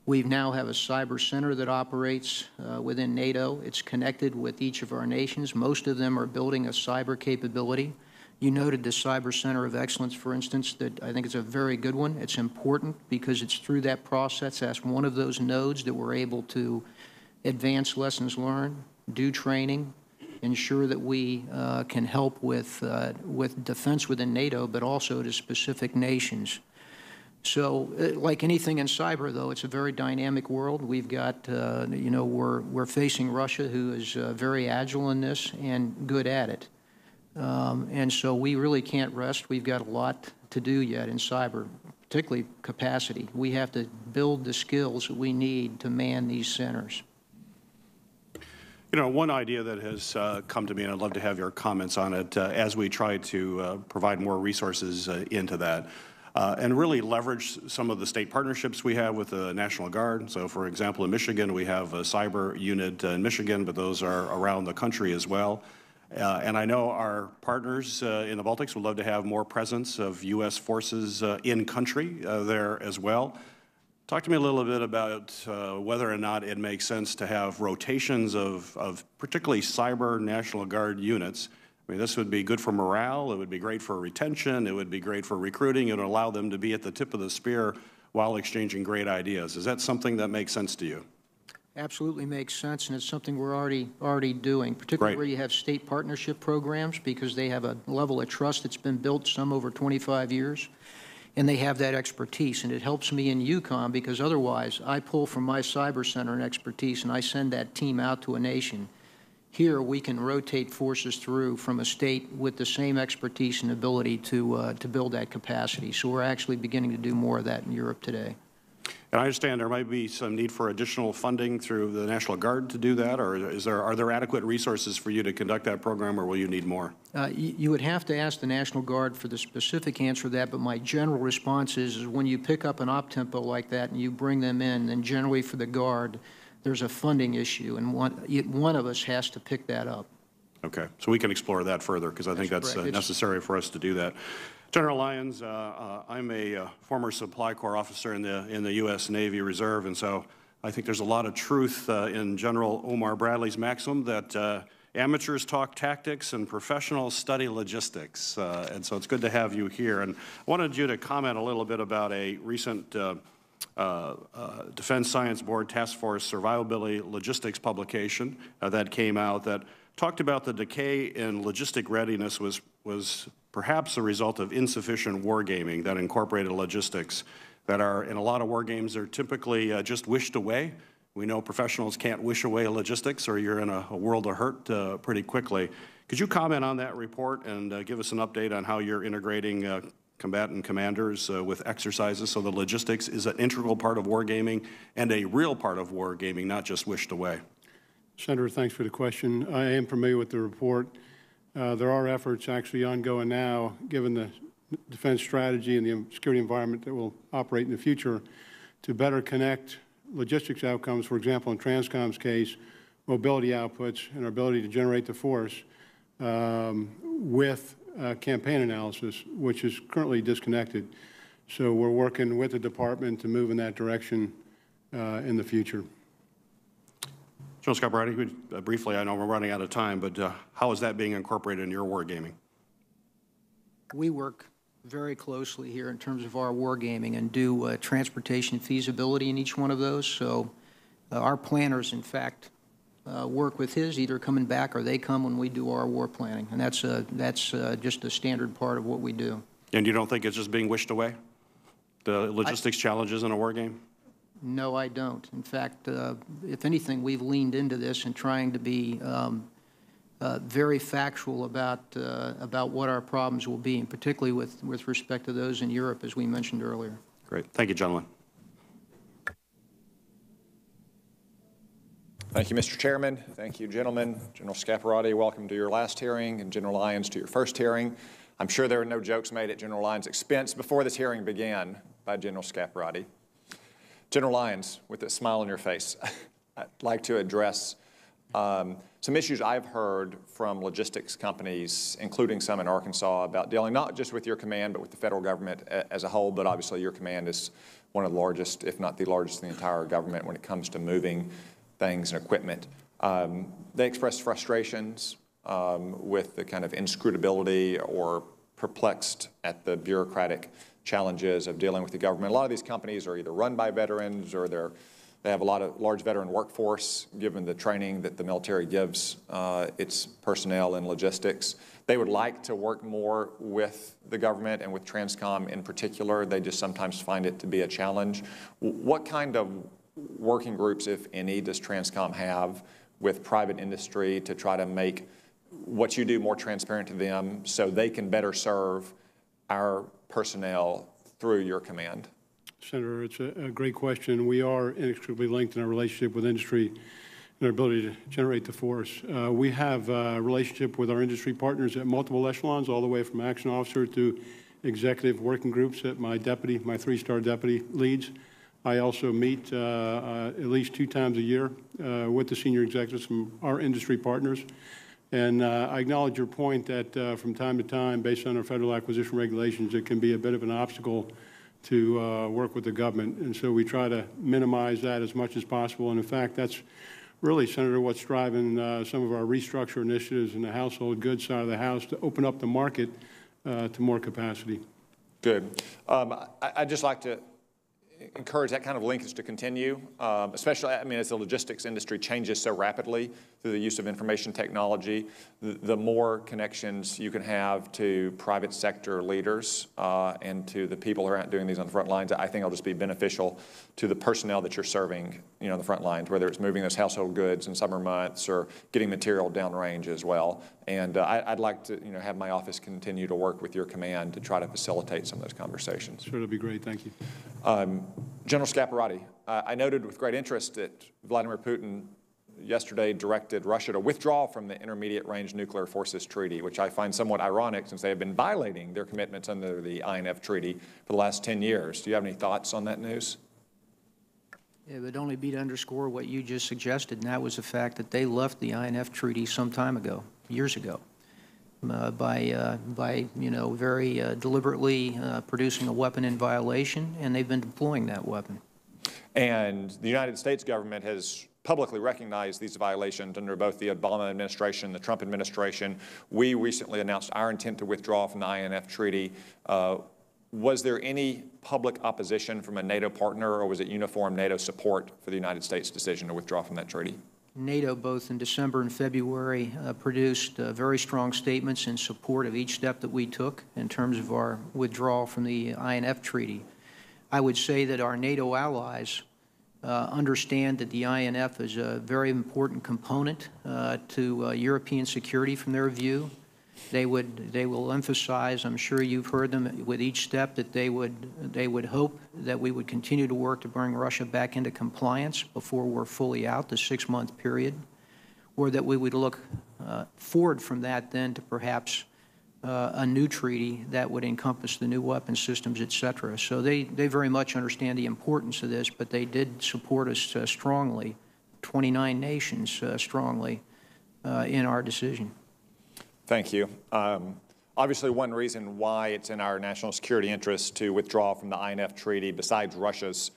we now have a cyber center that operates within NATO. It's connected with each of our nations. Most of them are building a cyber capability. You noted the Cyber Center of Excellence, for instance, that I think is a very good one. It's important because it's through that process, that's one of those nodes that we're able to advance lessons learned, do training, ensure that we can help with defense within NATO, but also to specific nations. So, like anything in cyber, though, it's a very dynamic world. We've got, we're facing Russia, who is very agile in this and good at it. And so we really can't rest. We've got a lot to do yet in cyber, particularly capacity. We have to build the skills that we need to man these centers. You know, one idea that has come to me, and I'd love to have your comments on it, as we try to provide more resources into that, and really leverage some of the state partnerships we have with the National Guard. So, for example, in Michigan, we have a cyber unit in Michigan, but those are around the country as well. And I know our partners in the Baltics would love to have more presence of U.S. forces in country there as well. Talk to me a little bit about whether or not it makes sense to have rotations of particularly cyber National Guard units. I mean, this would be good for morale, it would be great for retention, it would be great for recruiting, it would allow them to be at the tip of the spear while exchanging great ideas. Is that something that makes sense to you? Absolutely makes sense, and it's something we're already doing, particularly where you have state partnership programs, because they have a level of trust that's been built, some over 25 years, and they have that expertise. And it helps me in EUCOM because otherwise I pull from my cyber center and expertise and I send that team out to a nation. Here we can rotate forces through from a state with the same expertise and ability to build that capacity. So we're actually beginning to do more of that in Europe today. And I understand there might be some need for additional funding through the National Guard to do that, or are there adequate resources for you to conduct that program, or will you need more? You would have to ask the National Guard for the specific answer to that, but my general response is when you pick up an op-tempo like that and you bring them in, then generally for the Guard, there's a funding issue, and one of us has to pick that up. Okay, so we can explore that further, because I think that's necessary for us to do that. General Lyons, I'm a former Supply Corps officer in the U.S. Navy Reserve, and so I think there's a lot of truth in General Omar Bradley's maxim that amateurs talk tactics and professionals study logistics. And so it's good to have you here. And I wanted you to comment a little bit about a recent Defense Science Board Task Force Survivability Logistics publication that came out that talked about the decay in logistic readiness was perhaps a result of insufficient wargaming that incorporated logistics that are, in a lot of war games, are typically just wished away. We know professionals can't wish away logistics or you're in a world of hurt pretty quickly. Could you comment on that report and give us an update on how you're integrating combatant commanders with exercises so the logistics is an integral part of wargaming and a real part of wargaming, not just wished away? Senator, thanks for the question. I am familiar with the report. There are efforts actually ongoing now, given the defense strategy and the security environment that will operate in the future, to better connect logistics outcomes, for example, in TRANSCOM's case, mobility outputs and our ability to generate the force with campaign analysis, which is currently disconnected. So we're working with the department to move in that direction in the future. General Scaparrotti, briefly, I know we're running out of time, but how is that being incorporated in your wargaming? We work very closely here in terms of our wargaming and do transportation feasibility in each one of those. So our planners, in fact, work with his, either coming back or they come when we do our war planning. And that's just a standard part of what we do. And you don't think it's just being wished away, the logistics challenges in a war game? No, I don't. In fact, if anything, we've leaned into this and trying to be very factual about what our problems will be, and particularly with respect to those in Europe, as we mentioned earlier. Great. Thank you, gentlemen. Thank you, Mr. Chairman. Thank you, gentlemen. General Scaparrotti, welcome to your last hearing, and General Lyons to your first hearing. I'm sure there were no jokes made at General Lyons' expense before this hearing began by General Scaparrotti. General Lyons, with a smile on your face, I'd like to address some issues I've heard from logistics companies, including some in Arkansas, about dealing not just with your command, but with the federal government as a whole. But obviously your command is one of the largest, if not the largest in the entire government when it comes to moving things and equipment. They express frustrations with the kind of inscrutability or perplexed at the bureaucratic challenges of dealing with the government. A lot of these companies are either run by veterans or they have a large veteran workforce, given the training that the military gives its personnel in logistics. They would like to work more with the government and with TRANSCOM in particular. They just sometimes find it to be a challenge. What kind of working groups, if any, does TRANSCOM have with private industry to try to make what you do more transparent to them so they can better serve our personnel through your command? Senator, it's a great question. We are inextricably linked in our relationship with industry and our ability to generate the force. We have a relationship with our industry partners at multiple echelons, all the way from action officer to executive working groups that my three-star deputy leads. I also meet at least 2 times a year with the senior executives from our industry partners. And I acknowledge your point that from time to time, based on our federal acquisition regulations, it can be a bit of an obstacle to work with the government. And so we try to minimize that as much as possible. And in fact, that's really, Senator, what's driving some of our restructure initiatives in the household goods side of the House to open up the market to more capacity. Good. I'd just like to encourage that kind of linkage to continue, especially, I mean, as the logistics industry changes so rapidly through the use of information technology, the more connections you can have to private sector leaders and to the people who are out doing these on the front lines, I think it'll just be beneficial to the personnel that you're serving, you know, on the front lines, whether it's moving those household goods in summer months or getting material downrange as well. And I'd like to, you know, have my office continue to work with your command to try to facilitate some of those conversations. Sure, it'll be great. Thank you. General Scaparrotti, I noted with great interest that Vladimir Putin yesterday directed Russia to withdraw from the Intermediate Range Nuclear Forces Treaty, which I find somewhat ironic since they have been violating their commitments under the INF Treaty for the last 10 years. Do you have any thoughts on that news? It would only be to underscore what you just suggested, and that was the fact that they left the INF Treaty some time ago, years ago, by you know, very deliberately producing a weapon in violation, and they've been deploying that weapon. And the United States government has publicly recognized these violations under both the Obama administration and the Trump administration. We recently announced our intent to withdraw from the INF Treaty. Was there any public opposition from a NATO partner, or was it uniform NATO support for the United States' decision to withdraw from that treaty? NATO, both in December and February, produced very strong statements in support of each step that we took in terms of our withdrawal from the INF Treaty. I would say that our NATO allies understand that the INF is a very important component to European security from their view. They will emphasize, I'm sure you've heard them with each step, that they would hope that we would continue to work to bring Russia back into compliance before we're fully out, the 6-month period, or that we would look forward from that then to perhaps a new treaty that would encompass the new weapon systems, et cetera. So they very much understand the importance of this, but they did support us strongly, 29 nations strongly, in our decision. Thank you. Obviously, one reason why it's in our national security interest to withdraw from the INF Treaty, besides Russia's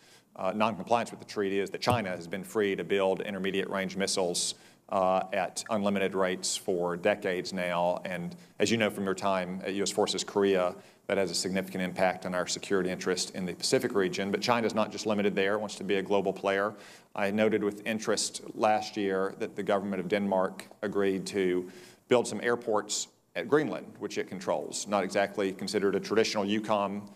noncompliance with the treaty, is that China has been free to build intermediate-range missiles at unlimited rates for decades now. And as you know from your time at U.S. Forces Korea, that has a significant impact on our security interest in the Pacific region. But China's not just limited there, it wants to be a global player. I noted with interest last year that the government of Denmark agreed to build some airports at Greenland, which it controls. Not exactly considered a traditional EUCOM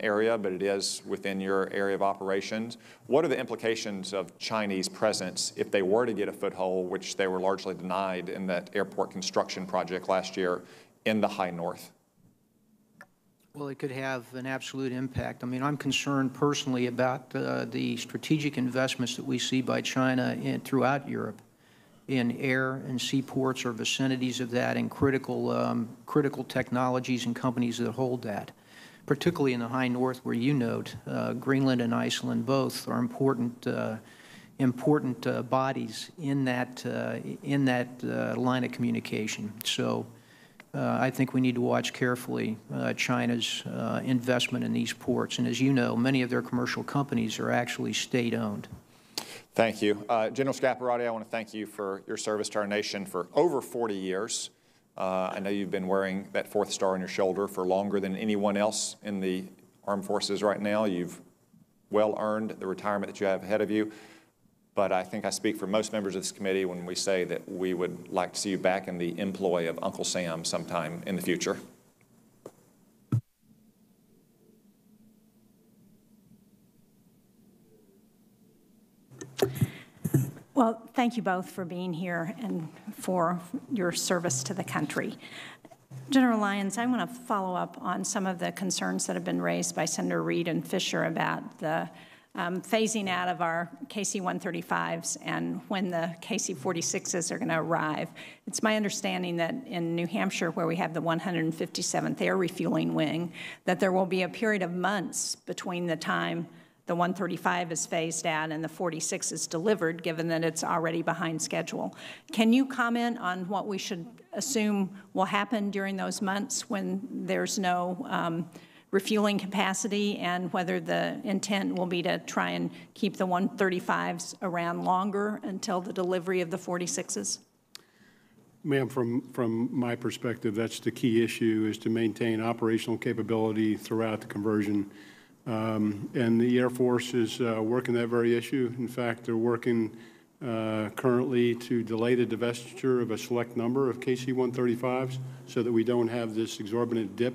area, but it is within your area of operations. What are the implications of Chinese presence if they were to get a foothold, which they were largely denied in that airport construction project last year in the high north? Well, it could have an absolute impact. I mean, I'm concerned personally about the strategic investments that we see by China throughout Europe in air and seaports or vicinities of that, and critical technologies and companies that hold that, particularly in the high north, where you note Greenland and Iceland both are important bodies in that line of communication. So I think we need to watch carefully China's investment in these ports. And as you know, many of their commercial companies are actually state-owned. Thank you. General Scaparrotti, I want to thank you for your service to our nation for over 40 years. I know you've been wearing that 4th star on your shoulder for longer than anyone else in the armed forces right now. You've well earned the retirement that you have ahead of you. But I think I speak for most members of this committee when we say that we would like to see you back in the employ of Uncle Sam sometime in the future. Well, thank you both for being here and for your service to the country. General Lyons, I want to follow up on some of the concerns that have been raised by Senator Reid and Fisher about the phasing out of our KC-135s and when the KC-46s are going to arrive. It's my understanding that in New Hampshire, where we have the 157th Air Refueling Wing, that there will be a period of months between the time the 135 is phased out and the 46 is delivered, given that it's already behind schedule. Can you comment on what we should assume will happen during those months when there's no refueling capacity, and whether the intent will be to try and keep the 135s around longer until the delivery of the 46s? Ma'am, from my perspective, that's the key issue, is to maintain operational capability throughout the conversion. And the Air Force is working that very issue. In fact, they're working currently to delay the divestiture of a select number of KC-135s so that we don't have this exorbitant dip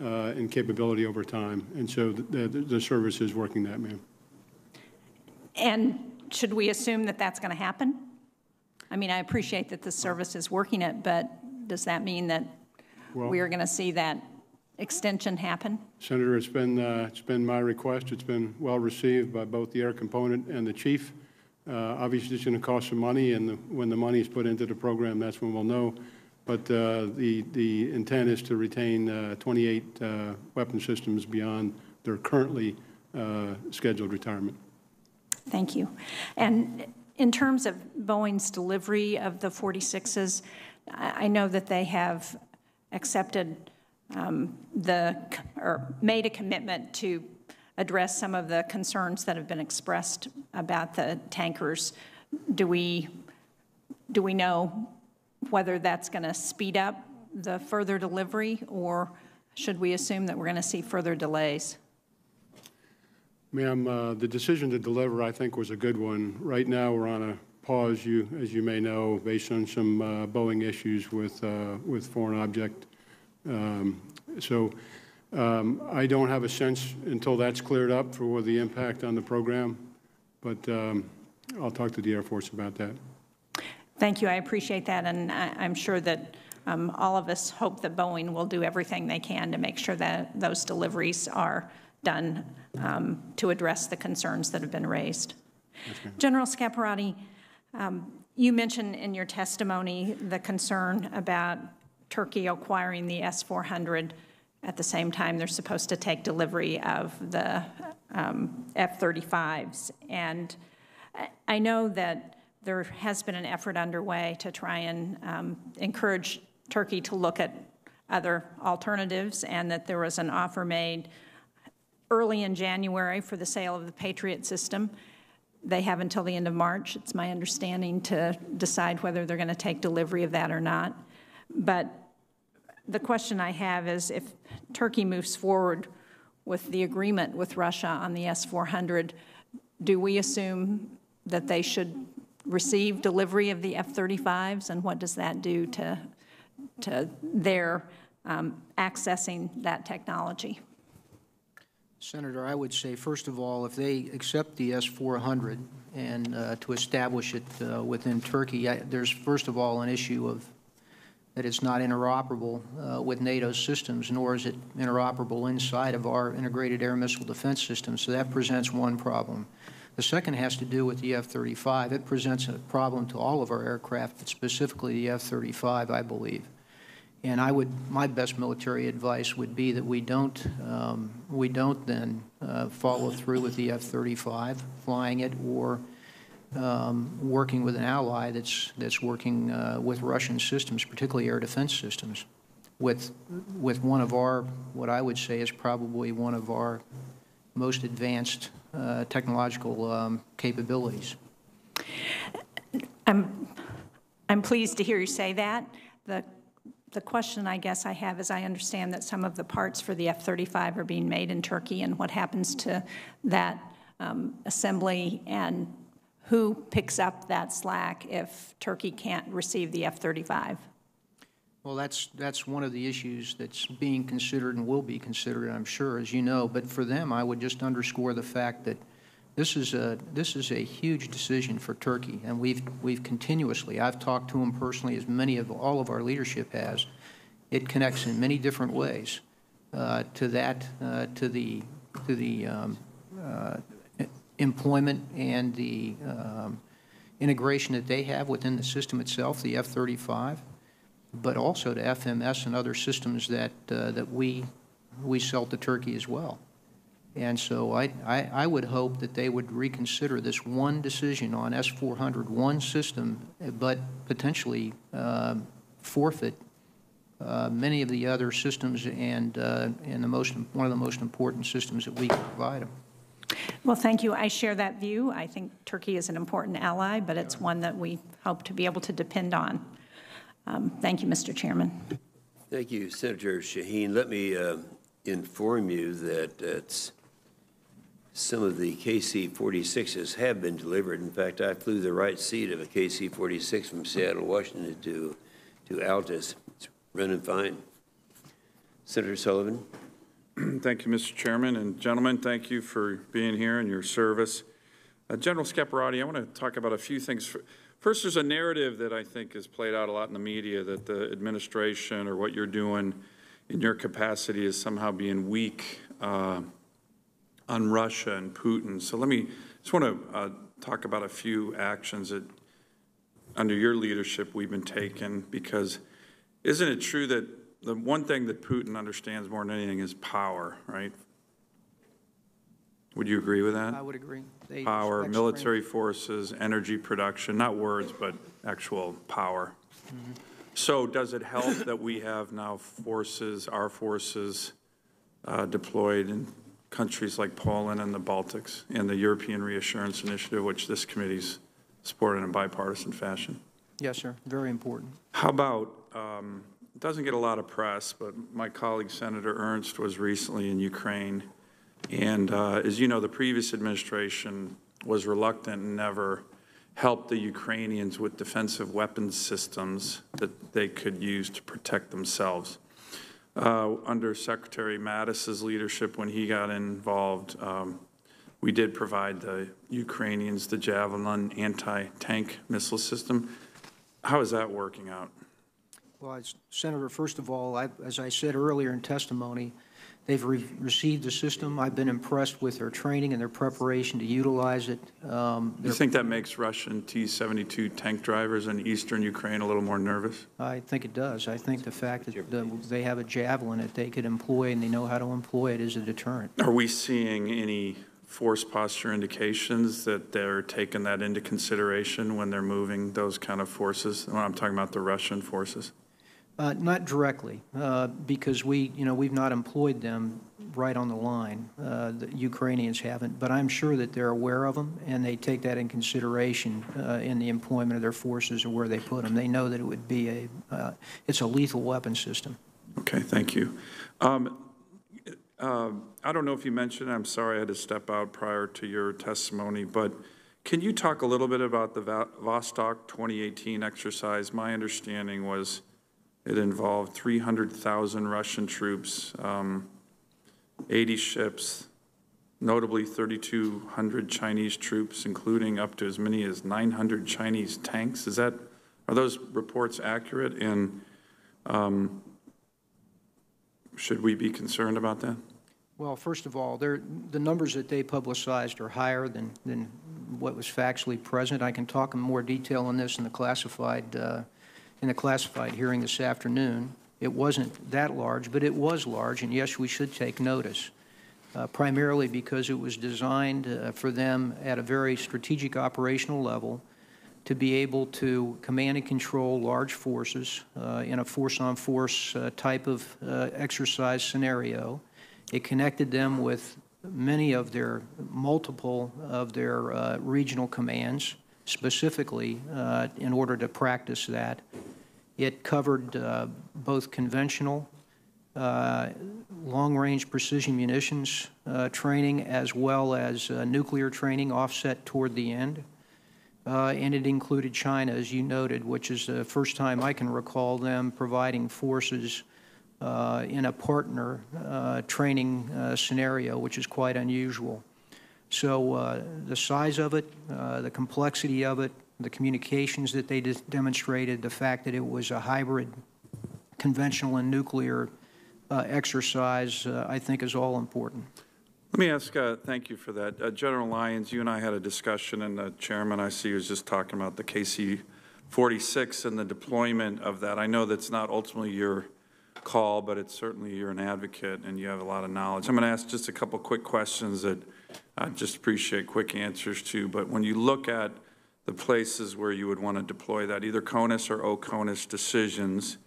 in capability over time. And so the service is working that, ma'am. And should we assume that that's going to happen? I mean, I appreciate that the service is working it, but does that mean that we are going to see that extension happen? Senator, it's been my request. It's been well received by both the air component and the chief. Obviously, it's going to cost some money, and when the money is put into the program, that's when we'll know. But the intent is to retain 28 weapon systems beyond their currently scheduled retirement. Thank you. And in terms of Boeing's delivery of the 46s, I know that they have accepted or made a commitment to address some of the concerns that have been expressed about the tankers. Do we know whether that's going to speed up the further delivery, or should we assume that we're going to see further delays? Ma'am, the decision to deliver, I think, was a good one. Right now, we're on a pause, as you may know, based on some Boeing issues with foreign object. I don't have a sense until that's cleared up for what the impact on the program, but I'll talk to the Air Force about that. Thank you. I appreciate that, and I'm sure that all of us hope that Boeing will do everything they can to make sure that those deliveries are done to address the concerns that have been raised. Yes, General Scaparrotti, you mentioned in your testimony the concern about Turkey acquiring the S-400 at the same time they're supposed to take delivery of the F-35s. And I know that there has been an effort underway to try and encourage Turkey to look at other alternatives, and that there was an offer made early in January for the sale of the Patriot system. They have until the end of March, it's my understanding, to decide whether they're going to take delivery of that or not. But the question I have is, if Turkey moves forward with the agreement with Russia on the S-400, do we assume that they should receive delivery of the F-35s, and what does that do to their accessing that technology? Senator, I would say, first of all, if they accept the S-400 and to establish it within Turkey, there's first of all an issue of that it's not interoperable with NATO systems, nor is it interoperable inside of our integrated air missile defense system. So that presents one problem. The second has to do with the F-35. It presents a problem to all of our aircraft, but specifically the F-35, I believe. And my best military advice would be that we don't then follow through with the F-35, flying it, or working with an ally that's working with Russian systems, particularly air defense systems, with one of our, what I would say is probably one of our most advanced technological capabilities. I'm pleased to hear you say that. The question I guess I have is, I understand that some of the parts for the F-35 are being made in Turkey, and what happens to that assembly, and who picks up that slack if Turkey can't receive the F-35? Well, that's one of the issues that's being considered and will be considered, I'm sure, as you know. But for them, I would just underscore the fact that this is a huge decision for Turkey, and we've continuously, I've talked to them personally, as all of our leadership has. It connects in many different ways to the employment and the integration that they have within the system itself, the F-35, but also to FMS and other systems that we sell to Turkey as well. And so I would hope that they would reconsider this one decision on S-400, one system, but potentially forfeit many of the other systems and one of the most important systems that we can provide them. Well, thank you. I share that view. I think Turkey is an important ally, but it's one that we hope to be able to depend on. Thank you, Mr. Chairman. Thank you, Senator Shaheen. Let me inform you that some of the KC-46s have been delivered. In fact, I flew the right seat of a KC-46 from Seattle, Washington to Altus. It's running fine. Senator Sullivan. Thank you, Mr. Chairman. And gentlemen, thank you for being here and your service. General Scaparrotti, I want to talk about a few things. First, there's a narrative that I think is played out a lot in the media that the administration or what you're doing in your capacity is somehow being weak on Russia and Putin. So just want to talk about a few actions that under your leadership we've been taking, because isn't it true that the one thing that Putin understands more than anything is power, right? Would you agree with that? I would agree. Power, military forces, energy production, not words, but actual power. Mm-hmm. So does it help that we have now forces, our forces, deployed in countries like Poland and the Baltics and the European Reassurance Initiative, which this committee's supported in a bipartisan fashion? Yes, sir. Very important. How about, it doesn't get a lot of press, but my colleague Senator Ernst was recently in Ukraine. And as you know, the previous administration was reluctant and never helped the Ukrainians with defensive weapons systems that they could use to protect themselves. Under Secretary Mattis's leadership, when he got involved, we did provide the Ukrainians the Javelin anti-tank missile system. How is that working out? Well, Senator, first of all, as I said earlier in testimony, they've received the system. I've been impressed with their training and their preparation to utilize it. You think that makes Russian T-72 tank drivers in eastern Ukraine a little more nervous? I think it does. I think the fact that they have a Javelin that they could employ and they know how to employ it is a deterrent. Are we seeing any force posture indications that they're taking that into consideration when they're moving those kind of forces? When I'm talking about the Russian forces. Not directly, because we've not employed them right on the line. The Ukrainians haven't, but I'm sure that they're aware of them, and they take that in consideration in the employment of their forces or where they put them. They know that it would be it's a lethal weapon system. Okay, thank you. I don't know if you mentioned, I'm sorry I had to step out prior to your testimony, but can you talk a little bit about the Vostok 2018 exercise? My understanding was it involved 300,000 Russian troops, 80 ships, notably 3,200 Chinese troops, including up to as many as 900 Chinese tanks. Are those reports accurate? And should we be concerned about that? Well, first of all, the numbers that they publicized are higher than what was factually present. I can talk in more detail on this in the classified hearing this afternoon. It wasn't that large, but it was large, and yes, we should take notice, primarily because it was designed for them at a very strategic operational level to be able to command and control large forces in a force-on-force type of exercise scenario. It connected them with multiple of their regional commands, specifically in order to practice that. It covered both conventional, long-range precision munitions training as well as nuclear training offset toward the end. And it included China, as you noted, which is the first time I can recall them providing forces in a partner training scenario, which is quite unusual. So the size of it, the complexity of it, the communications that they demonstrated, the fact that it was a hybrid conventional and nuclear exercise, I think is all important. Let me ask, thank you for that. General Lyons, you and I had a discussion, and the chairman I see was just talking about the KC-46 and the deployment of that. I know that's not ultimately your call, but it's certainly you're an advocate and you have a lot of knowledge. I'm going to ask just a couple quick questions that I just appreciate quick answers to. But when you look at the places where you would want to deploy that, either CONUS or OCONUS decisions,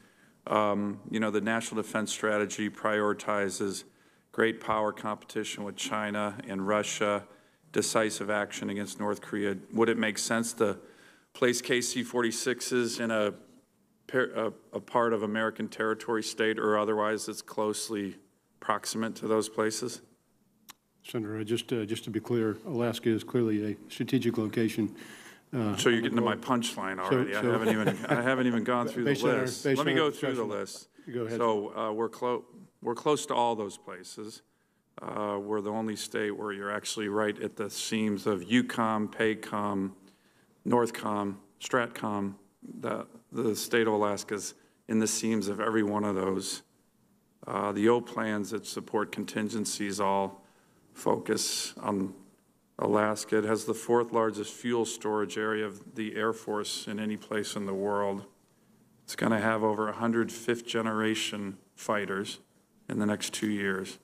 you know, the National Defense Strategy prioritizes great power competition with China and Russia, decisive action against North Korea. Would it make sense to place KC-46s in a part of American territory, state or otherwise, that's closely proximate to those places? Senator, just to be clear, Alaska is clearly a strategic location. So you're getting to my punchline already. I haven't even gone through the list. Let me go through the list. Go ahead. So we're close to all those places. We're the only state where you're actually right at the seams of EUCOM, PACOM, NORTHCOM, STRATCOM. The state of Alaska's in the seams of every one of those. The O plans that support contingencies all focus on Alaska. It has the 4th largest fuel storage area of the Air Force in any place in the world. It's going to have over 100 5th-generation fighters in the next 2 years.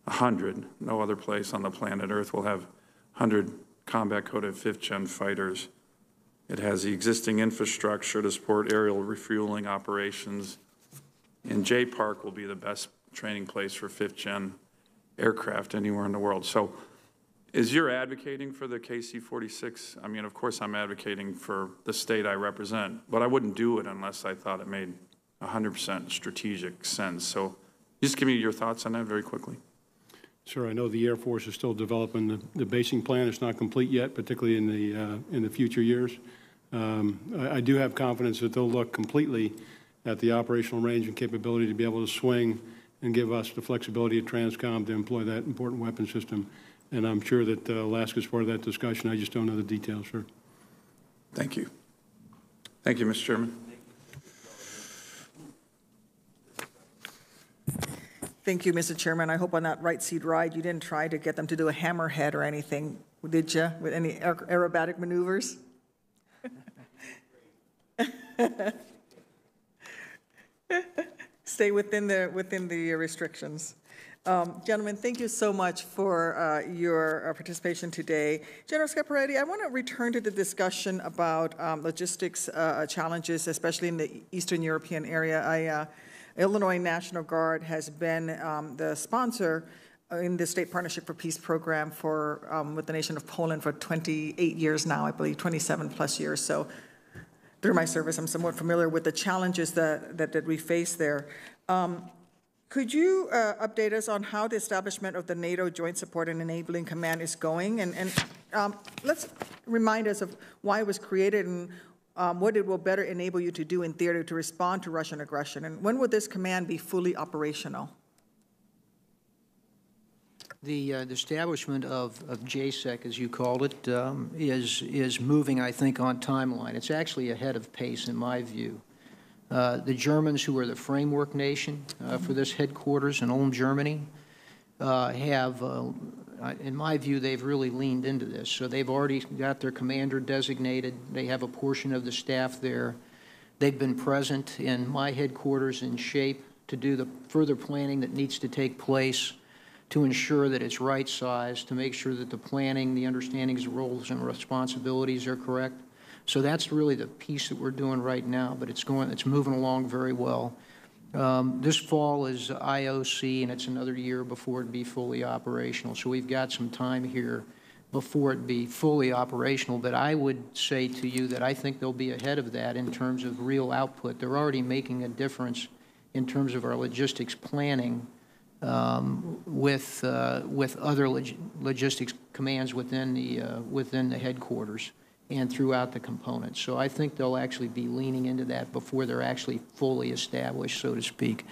100. No other place on the planet Earth will have 100 combat-coded 5th-gen fighters. It has the existing infrastructure to support aerial refueling operations. And J-Park will be the best training place for 5th-gen aircraft anywhere in the world. So is you're advocating for the KC-46? I mean, of course I'm advocating for the state I represent, but I wouldn't do it unless I thought it made 100% strategic sense. So just give me your thoughts on that very quickly. Sir, I know the Air Force is still developing the basing plan. It's not complete yet, particularly in the future years. I do have confidence that they'll look completely at the operational range and capability to be able to swing and give us the flexibility at TRANSCOM to employ that important weapon system. And I'm sure that Alaska is part of that discussion. I just don't know the details, sir. Thank you. Thank you, Mr. Chairman. Thank you, Mr. Chairman. I hope on that right seat ride you didn't try to get them to do a hammerhead or anything, did you, with any aerobatic maneuvers? Stay within the restrictions. Gentlemen, thank you so much for your participation today. General Scaparrotti, I want to return to the discussion about logistics challenges, especially in the Eastern European area. Illinois National Guard has been the sponsor in the State Partnership for Peace program with the nation of Poland for 28 years now, I believe, 27 plus years. So through my service, I'm somewhat familiar with the challenges that we face there. Could you update us on how the establishment of the NATO Joint Support and Enabling Command is going? And let's remind us of why it was created and what it will better enable you to do in theater to respond to Russian aggression. And when will this command be fully operational? The establishment of JSEC, as you called it, is moving, I think, on timeline. It's actually ahead of pace, in my view. The Germans, who are the framework nation for this headquarters in Ulm, Germany, have, in my view, they've really leaned into this. So they've already got their commander designated. They have a portion of the staff there. They've been present in my headquarters in shape to do the further planning that needs to take place to ensure that it's right-sized, to make sure that the planning, the understandings, roles, and responsibilities are correct. So that's really the piece that we're doing right now, but it's moving along very well. This fall is IOC, and it's another year before it be fully operational. So we've got some time here before it be fully operational. But I would say to you that I think they'll be ahead of that in terms of real output. They're already making a difference in terms of our logistics planning with other logistics commands within the headquarters and throughout the components. So I think they'll actually be leaning into that before they're actually fully established, so to speak.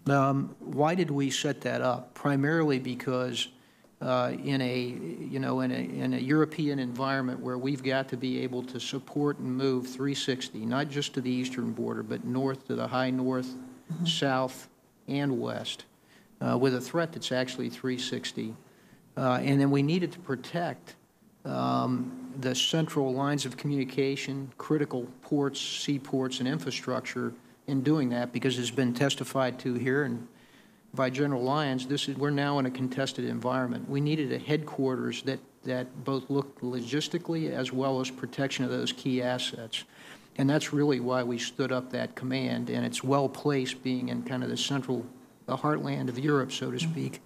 Why did we set that up? Primarily because in a European environment where we've got to be able to support and move 360, not just to the eastern border, but north to the high north, south, and west, with a threat that's actually 360. And then we needed to protect the central lines of communication, critical ports, seaports, and infrastructure in doing that, because it's been testified to here and by General Lyons, we're now in a contested environment. We needed a headquarters that both looked logistically as well as protection of those key assets. And that's really why we stood up that command, and it's well placed, being in kind of the heartland of Europe, so to speak,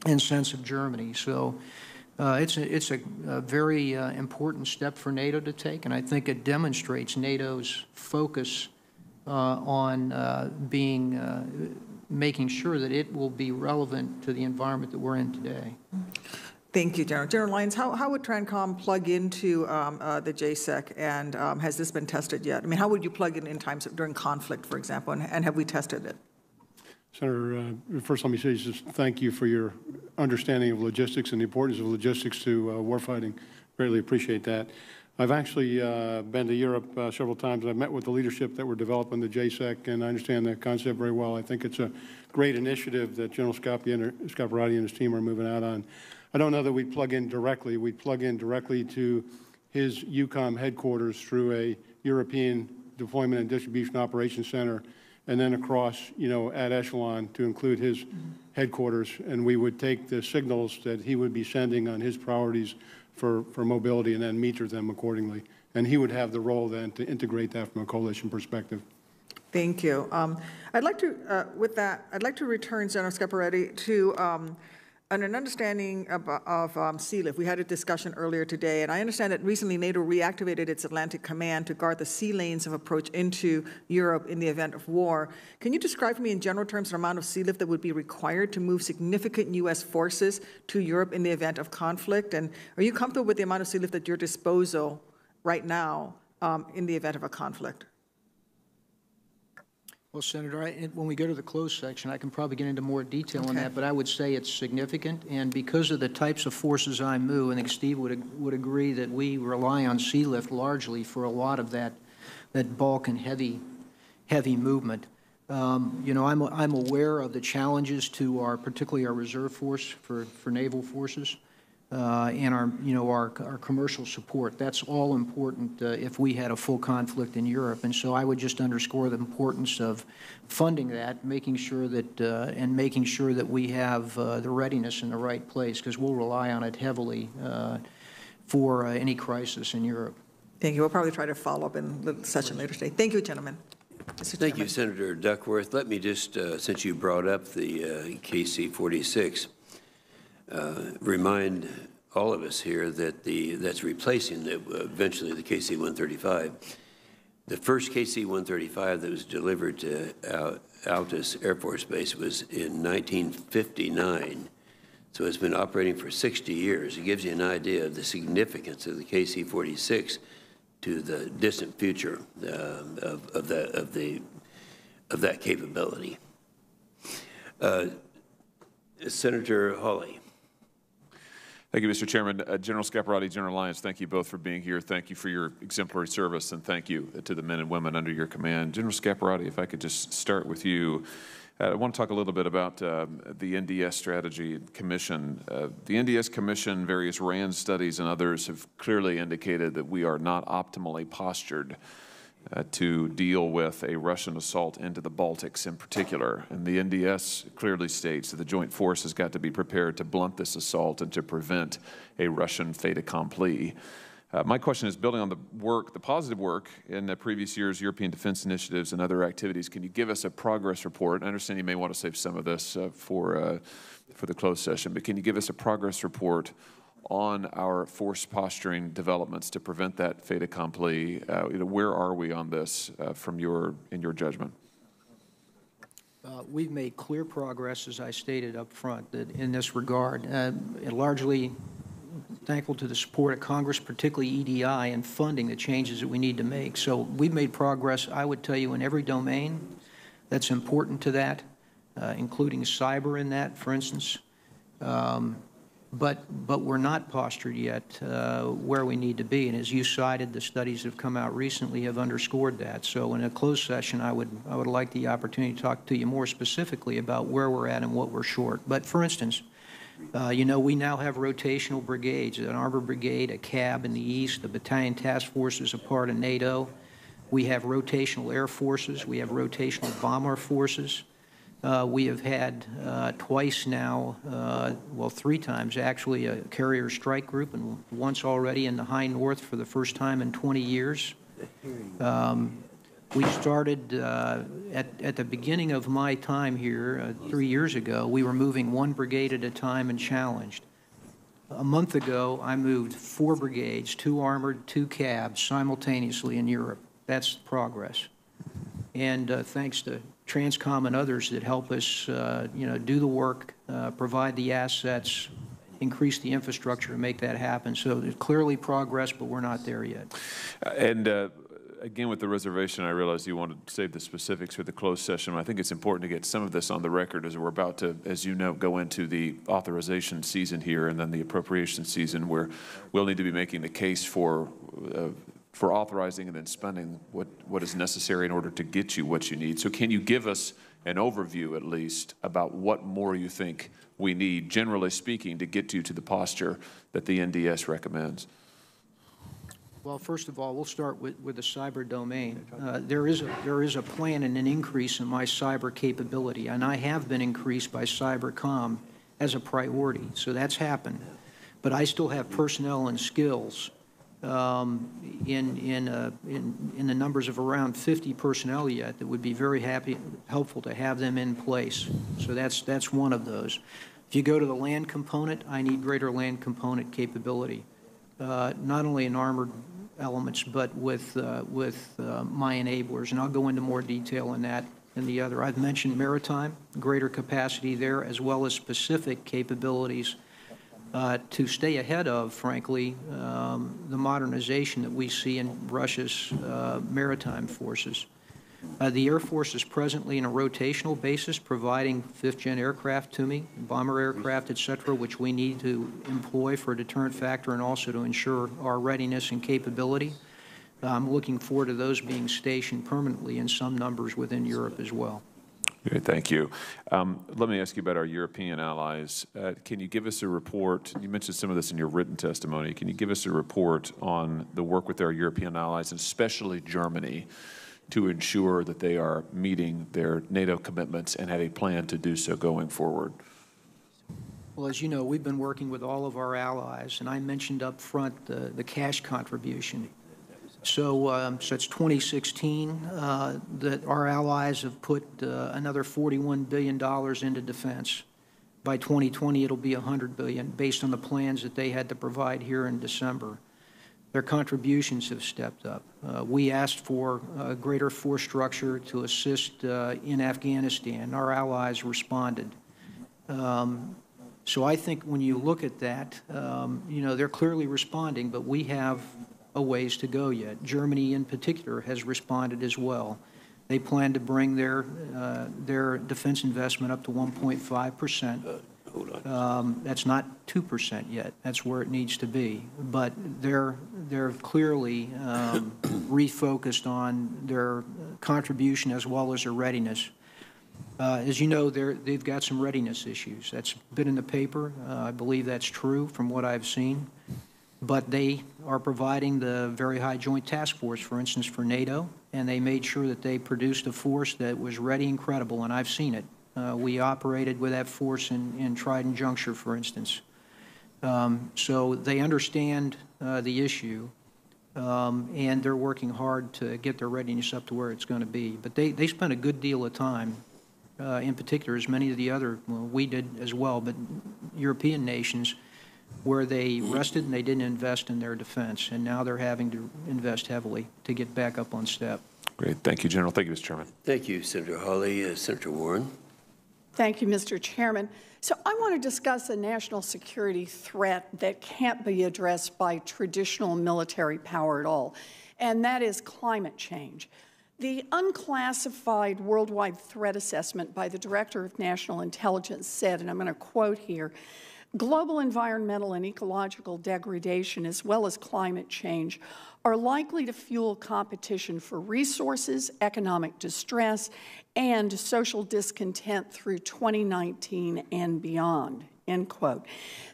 and sense of Germany. So it's a very important step for NATO to take, and I think it demonstrates NATO's focus on making sure that it will be relevant to the environment that we're in today. Thank you, General. General Lyons, how would TRANCOM plug into the JSEC, and has this been tested yet? I mean, how would you plug in times during conflict, for example, and have we tested it? Senator, first let me say just thank you for your understanding of logistics and the importance of logistics to warfighting. Greatly appreciate that. I've actually been to Europe several times. I've met with the leadership that were developing the JSEC, and I understand the concept very well. I think it's a great initiative that General Scaparrotti and his team are moving out on. I don't know that we plug in directly. We plug in directly to his EUCOM headquarters through a European Deployment and Distribution Operations Center, and then across, at echelon to include his headquarters. And we would take the signals that he would be sending on his priorities for mobility and then meter them accordingly. And he would have the role then to integrate that from a coalition perspective. Thank you. I'd like to, with that, I'd like to return, General Scaparrotti, to an understanding of SEALIF. We had a discussion earlier today, and I understand that recently NATO reactivated its Atlantic Command to guard the sea lanes of approach into Europe in the event of war. Can you describe for me in general terms the amount of SEALIF that would be required to move significant U.S. forces to Europe in the event of conflict? And are you comfortable with the amount of SEALIF at your disposal right now in the event of a conflict? Well, Senator, when we go to the closed section, I can probably get into more detail on that, but I would say it's significant. And because of the types of forces I move, I think Steve would agree that we rely on SEALIF largely for a lot of that bulk and heavy movement. I'm aware of the challenges to particularly our reserve force for naval forces. And our commercial support. That's all important if we had a full conflict in Europe. And so I would just underscore the importance of funding that, making sure that we have the readiness in the right place, because we'll rely on it heavily for any crisis in Europe. Thank you. We'll probably try to follow up in the session later today. Thank you, gentlemen. Thank you, Senator Duckworth. Let me just, since you brought up the KC-46, remind all of us here that that's replacing eventually the KC-135. The first KC-135 that was delivered to Altus Air Force Base was in 1959. So it's been operating for 60 years. It gives you an idea of the significance of the KC-46 to the distant future of that capability. Senator Hawley. Thank you, Mr. Chairman. General Scaparrotti, General Lyons, thank you both for being here. Thank you for your exemplary service, and thank you to the men and women under your command. General Scaparrotti, if I could just start with you. I want to talk a little bit about the NDS strategy commission. The NDS commission, various RAND studies and others have clearly indicated that we are not optimally postured to deal with a Russian assault into the Baltics in particular. And the NDS clearly states that the joint force has got to be prepared to blunt this assault and to prevent a Russian fait accompli. My question is, building on the positive work in the previous year's European defense initiatives and other activities, can you give us a progress report? I understand you may want to save some of this for the closed session, but can you give us a progress report on our force posturing developments to prevent that fait accompli? Where are we on this in your judgment? We've made clear progress, as I stated up front, that in this regard, and largely thankful to the support of Congress, particularly EDI, in funding the changes that we need to make. So we've made progress, I would tell you, in every domain that's important to that, including cyber in that, for instance. But we're not postured yet where we need to be. And as you cited, the studies that have come out recently have underscored that. So in a closed session, I would like the opportunity to talk to you more specifically about where we're at and what we're short. But for instance, we now have rotational brigades, an armored brigade, a CAB in the east, the battalion task force is a part of NATO. We have rotational air forces. We have rotational bomber forces. We have had twice now, well, 3 times actually, a carrier strike group, and once already in the high north for the first time in 20 years. We started at the beginning of my time here 3 years ago, we were moving 1 brigade at a time and challenged. A month ago, I moved 4 brigades, 2 armored, 2 cabs, simultaneously in Europe. That's progress. And thanks to Transcom and others that help us, do the work, provide the assets, increase the infrastructure to make that happen. So there's clearly progress, but we're not there yet. And again, with the reservation, I realize you want to save the specifics for the closed session. I think it's important to get some of this on the record as we're about to, as you know, go into the authorization season here and then the appropriation season, where we'll need to be making the case for authorizing and then spending what is necessary in order to get you what you need. So can you give us an overview, at least, about what more you think we need, generally speaking, to get you to the posture that the NDS recommends? Well, first of all, we'll start with the cyber domain. There is a plan and an increase in my cyber capability, and I have been increased by Cybercom as a priority. So that's happened. But I still have personnel and skills in the numbers of around 50 personnel yet that would be very helpful to have them in place. So that's one of those. If you go to the land component, I need greater land component capability, not only in armored elements, but with my enablers, and I'll go into more detail on that and the other. I've mentioned maritime, greater capacity there, as well as specific capabilities to stay ahead of, frankly, the modernization that we see in Russia's maritime forces. The Air Force is presently in a rotational basis providing 5th-gen aircraft to me, bomber aircraft, et cetera, which we need to employ for a deterrent factor and also to ensure our readiness and capability. I'm looking forward to those being stationed permanently in some numbers within Europe as well. Great, thank you. Let me ask you about our European allies. Can you give us a report? You mentioned some of this in your written testimony. Can you give us a report on the work with our European allies, and especially Germany, to ensure that they are meeting their NATO commitments and have a plan to do so going forward? Well, as you know, we've been working with all of our allies, and I mentioned up front the cash contribution. So since 2016, that our allies have put another $41 billion into defense. By 2020, it'll be $100 billion, based on the plans that they had to provide here in December. Their contributions have stepped up. We asked for a greater force structure to assist in Afghanistan. Our allies responded. So I think when you look at that, they're clearly responding, but we have a ways to go yet. Germany, in particular, has responded as well. They plan to bring their defense investment up to 1.5%. That's not 2% yet. That's where it needs to be. But they're clearly refocused on their contribution as well as their readiness. As you know, they've got some readiness issues. That's been in the paper. I believe that's true from what I've seen. But they are providing the Very High Joint Task Force, for instance, for NATO, and they made sure that they produced a force that was ready and credible, and I've seen it. We operated with that force in Trident Juncture, for instance. So they understand the issue, and they're working hard to get their readiness up to where it's going to be. But they spent a good deal of time, in particular, as many of the other, well, we did as well, but European nations, where they rested and they didn't invest in their defense, and now they're having to invest heavily to get back up on step. Great. Thank you, General. Thank you, Mr. Chairman. Thank you, Senator Hawley. Senator Warren. Thank you, Mr. Chairman. So I want to discuss a national security threat that can't be addressed by traditional military power at all, and that is climate change. The unclassified worldwide threat assessment by the Director of National Intelligence said, and I'm going to quote here, global environmental and ecological degradation, as well as climate change, are likely to fuel competition for resources, economic distress, and social discontent through 2019 and beyond, end quote.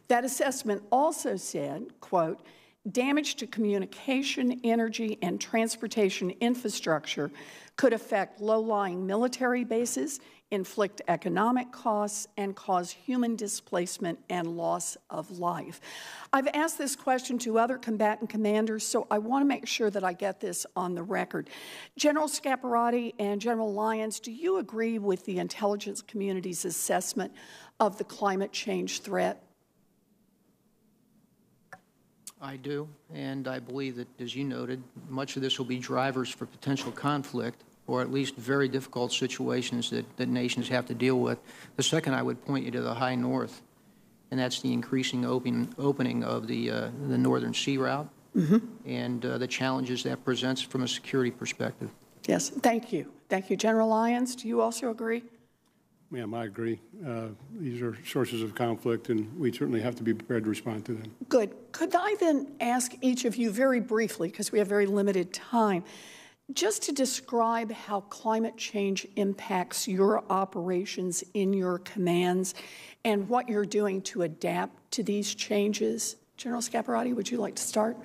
That assessment also said, quote, Damage to communication, energy, and transportation infrastructure could affect low-lying military bases, inflict economic costs, and cause human displacement and loss of life. I've asked this question to other combatant commanders, so I want to make sure that I get this on the record. General Scaparrotti and General Lyons, do you agree with the intelligence community's assessment of the climate change threat? I do, and I believe that, as you noted, much of this will be drivers for potential conflict, or at least very difficult situations that nations have to deal with. The second, I would point you to the high north, and that's the increasing opening of the northern sea route and the challenges that presents from a security perspective. Yes, thank you. Thank you. General Lyons, do you also agree? Ma'am, I agree. These are sources of conflict, and we certainly have to be prepared to respond to them. Good. Could I then ask each of you very briefly, because we have very limited time, just to describe how climate change impacts your operations in your commands and what you're doing to adapt to these changes? General Scaparrotti, would you like to start?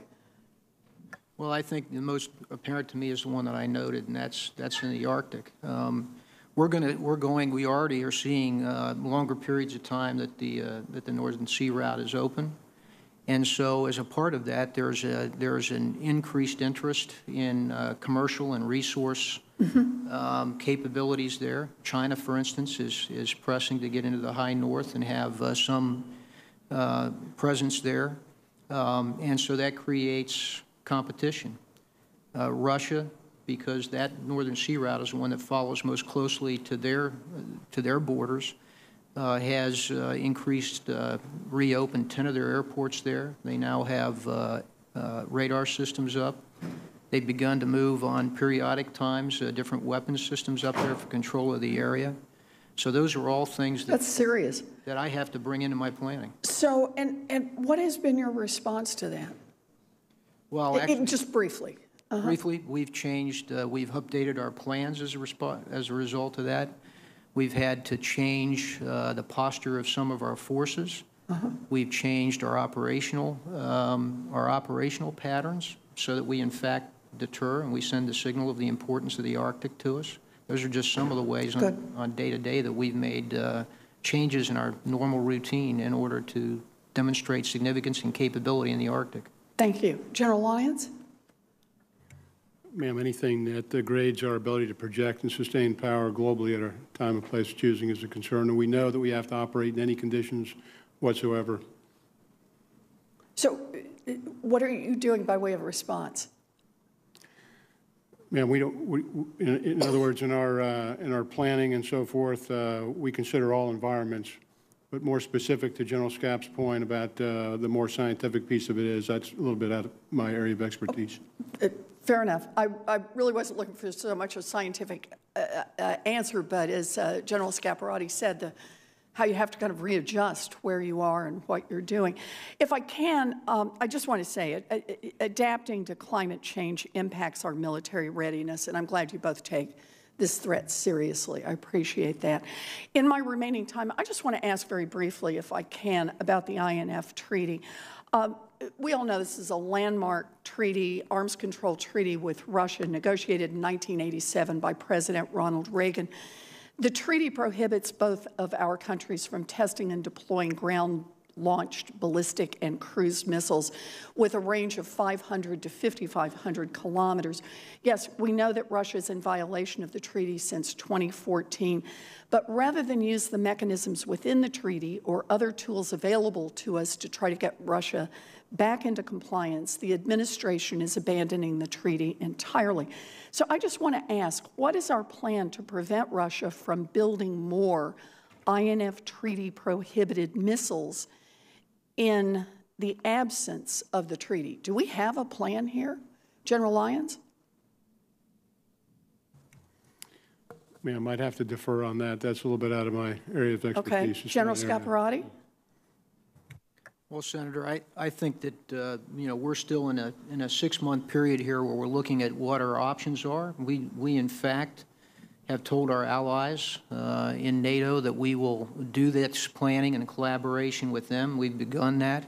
Well, I think the most apparent to me is the one that I noted, and that's in the Arctic. We already are seeing longer periods of time that the Northern Sea Route is open, and so as a part of that, there's an increased interest in commercial and resource capabilities there. China, for instance, is pressing to get into the high north and have some presence there, and so that creates competition. Russia, because that Northern Sea Route is the one that follows most closely to their borders, has reopened 10 of their airports there. They now have radar systems up. They've begun to move on periodic times different weapons systems up there for control of the area. So those are all things that's serious that I have to bring into my planning. So, and what has been your response to that? Well, actually, just briefly. Briefly, we've changed, we've updated our plans as a result of that. We've had to change the posture of some of our forces. We've changed our operational patterns so that we, in fact, deter and we send the signal of the importance of the Arctic to us. Those are just some of the ways on day-to-day that we've made changes in our normal routine in order to demonstrate significance and capability in the Arctic. Thank you. General Lyons? Ma'am, anything that degrades our ability to project and sustain power globally at our time and place of choosing is a concern, and we know that we have to operate in any conditions whatsoever. So what are you doing by way of response? Ma'am, in other words, in our planning and so forth, we consider all environments. But more specific to General Scap's point about the more scientific piece of it is, that's a little bit out of my area of expertise. Fair enough. I really wasn't looking for so much a scientific answer, but as General Scaparrotti said, how you have to kind of readjust where you are and what you're doing. If I can, I just want to say adapting to climate change impacts our military readiness, and I'm glad you both take this threat seriously. I appreciate that. In my remaining time, I just want to ask very briefly, if I can, about the INF Treaty. We all know this is a landmark treaty, arms control treaty with Russia, negotiated in 1987 by President Ronald Reagan. The treaty prohibits both of our countries from testing and deploying ground-launched ballistic and cruise missiles with a range of 500 to 5,500 kilometers. Yes, we know that Russia is in violation of the treaty since 2014, but rather than use the mechanisms within the treaty or other tools available to us to try to get Russia back into compliance, the administration is abandoning the treaty entirely. So I just want to ask, what is our plan to prevent Russia from building more INF treaty-prohibited missiles in the absence of the treaty? Do we have a plan here? General Lyons? Ma'am, I might have to defer on that. That's a little bit out of my area of expertise. Okay. General Scaparrotti? Well, Senator, I think that we're still in a 6-month period here where we're looking at what our options are. We in fact have told our allies in NATO that we will do this planning and collaboration with them. We've begun that.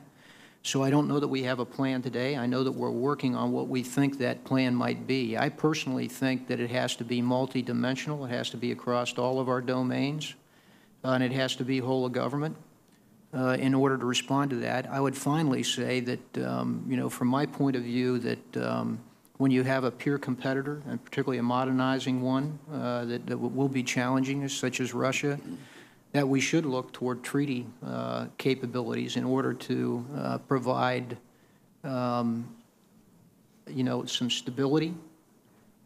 So I don't know that we have a plan today. I know that we're working on what we think that plan might be. I personally think that it has to be multidimensional. It has to be across all of our domains, and it has to be whole of government in order to respond to that. I would finally say that, you know, from my point of view, that when you have a peer competitor, and particularly a modernizing one that will be challenging, such as Russia, that we should look toward treaty capabilities in order to provide, you know, some stability,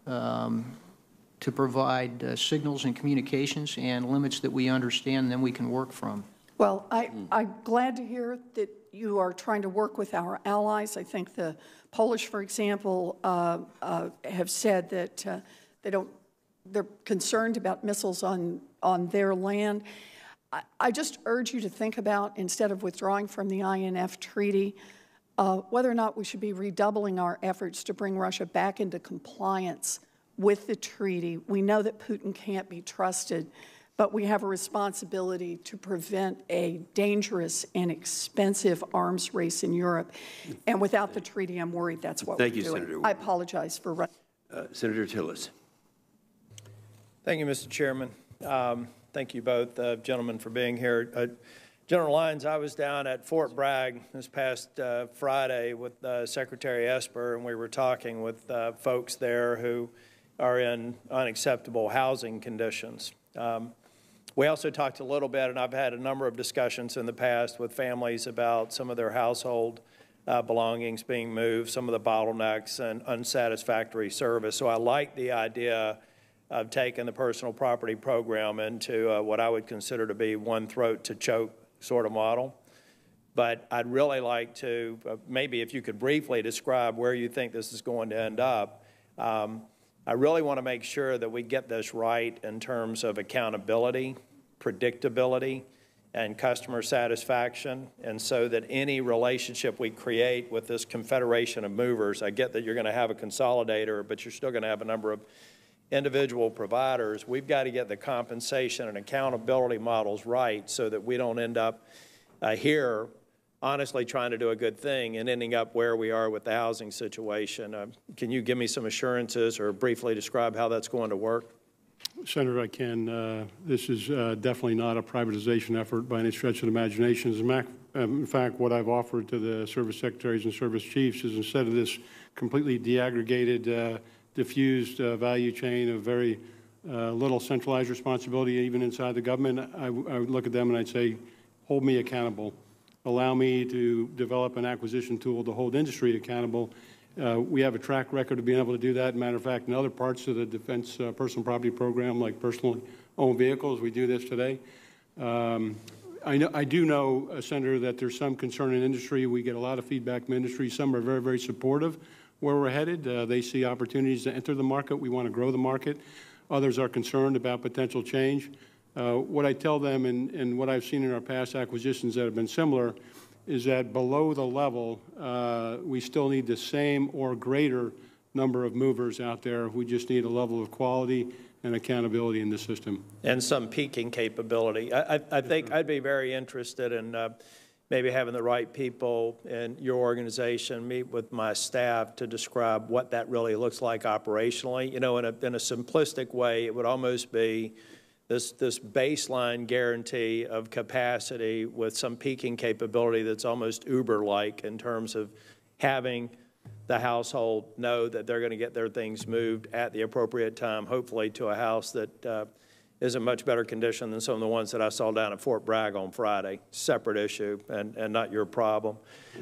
to provide signals and communications and limits that we understand, and then we can work from. Well, I'm glad to hear that you are trying to work with our allies. I think the Polish, for example, have said that they're concerned about missiles on their land. I just urge you to think about, instead of withdrawing from the INF treaty, whether or not we should be redoubling our efforts to bring Russia back into compliance with the treaty. We know that Putin can't be trusted, but we have a responsibility to prevent a dangerous and expensive arms race in Europe. And without the treaty, I'm worried that's what we're doing. Senator. I apologize for running. Senator Tillis. Thank you, Mr. Chairman. Thank you both, gentlemen, for being here. General Lyons, I was down at Fort Bragg this past Friday with Secretary Esper, and we were talking with folks there who are in unacceptable housing conditions. We also talked a little bit, and I've had a number of discussions in the past with families about some of their household belongings being moved, some of the bottlenecks and unsatisfactory service. So I like the idea of taking the personal property program into what I would consider to be one throat to choke sort of model. But I'd really like to, maybe if you could briefly describe where you think this is going to end up. I really want to make sure that we get this right in terms of accountability, predictability, and customer satisfaction, and so that any relationship we create with this confederation of movers, I get that you're going to have a consolidator, but you're still going to have a number of individual providers. We've got to get the compensation and accountability models right so that we don't end up here honestly trying to do a good thing and ending up where we are with the housing situation. Can you give me some assurances or briefly describe how that's going to work? Senator, I can. This is definitely not a privatization effort by any stretch of the imagination. In fact, what I've offered to the service secretaries and service chiefs is, instead of this completely deaggregated, diffused value chain of very little centralized responsibility even inside the government, I would look at them and I'd say, hold me accountable. Allow me to develop an acquisition tool to hold industry accountable. We have a track record of being able to do that. Matter of fact, in other parts of the defense personal property program, like personally owned vehicles, we do this today. I do know, Senator, that there's some concern in industry. We get a lot of feedback from industry. Some are very, very supportive where we're headed. They see opportunities to enter the market. We want to grow the market. Others are concerned about potential change. What I tell them, and what I've seen in our past acquisitions that have been similar, is that below the level, we still need the same or greater number of movers out there. We just need a level of quality and accountability in the system. And some peaking capability. I think I'd be very interested in maybe having the right people in your organization meet with my staff to describe what that really looks like operationally. You know, in a simplistic way, it would almost be this baseline guarantee of capacity with some peaking capability that's almost Uber-like in terms of having the household know that they're going to get their things moved at the appropriate time, hopefully to a house that is in much better condition than some of the ones that I saw down at Fort Bragg on Friday. Separate issue and not your problem.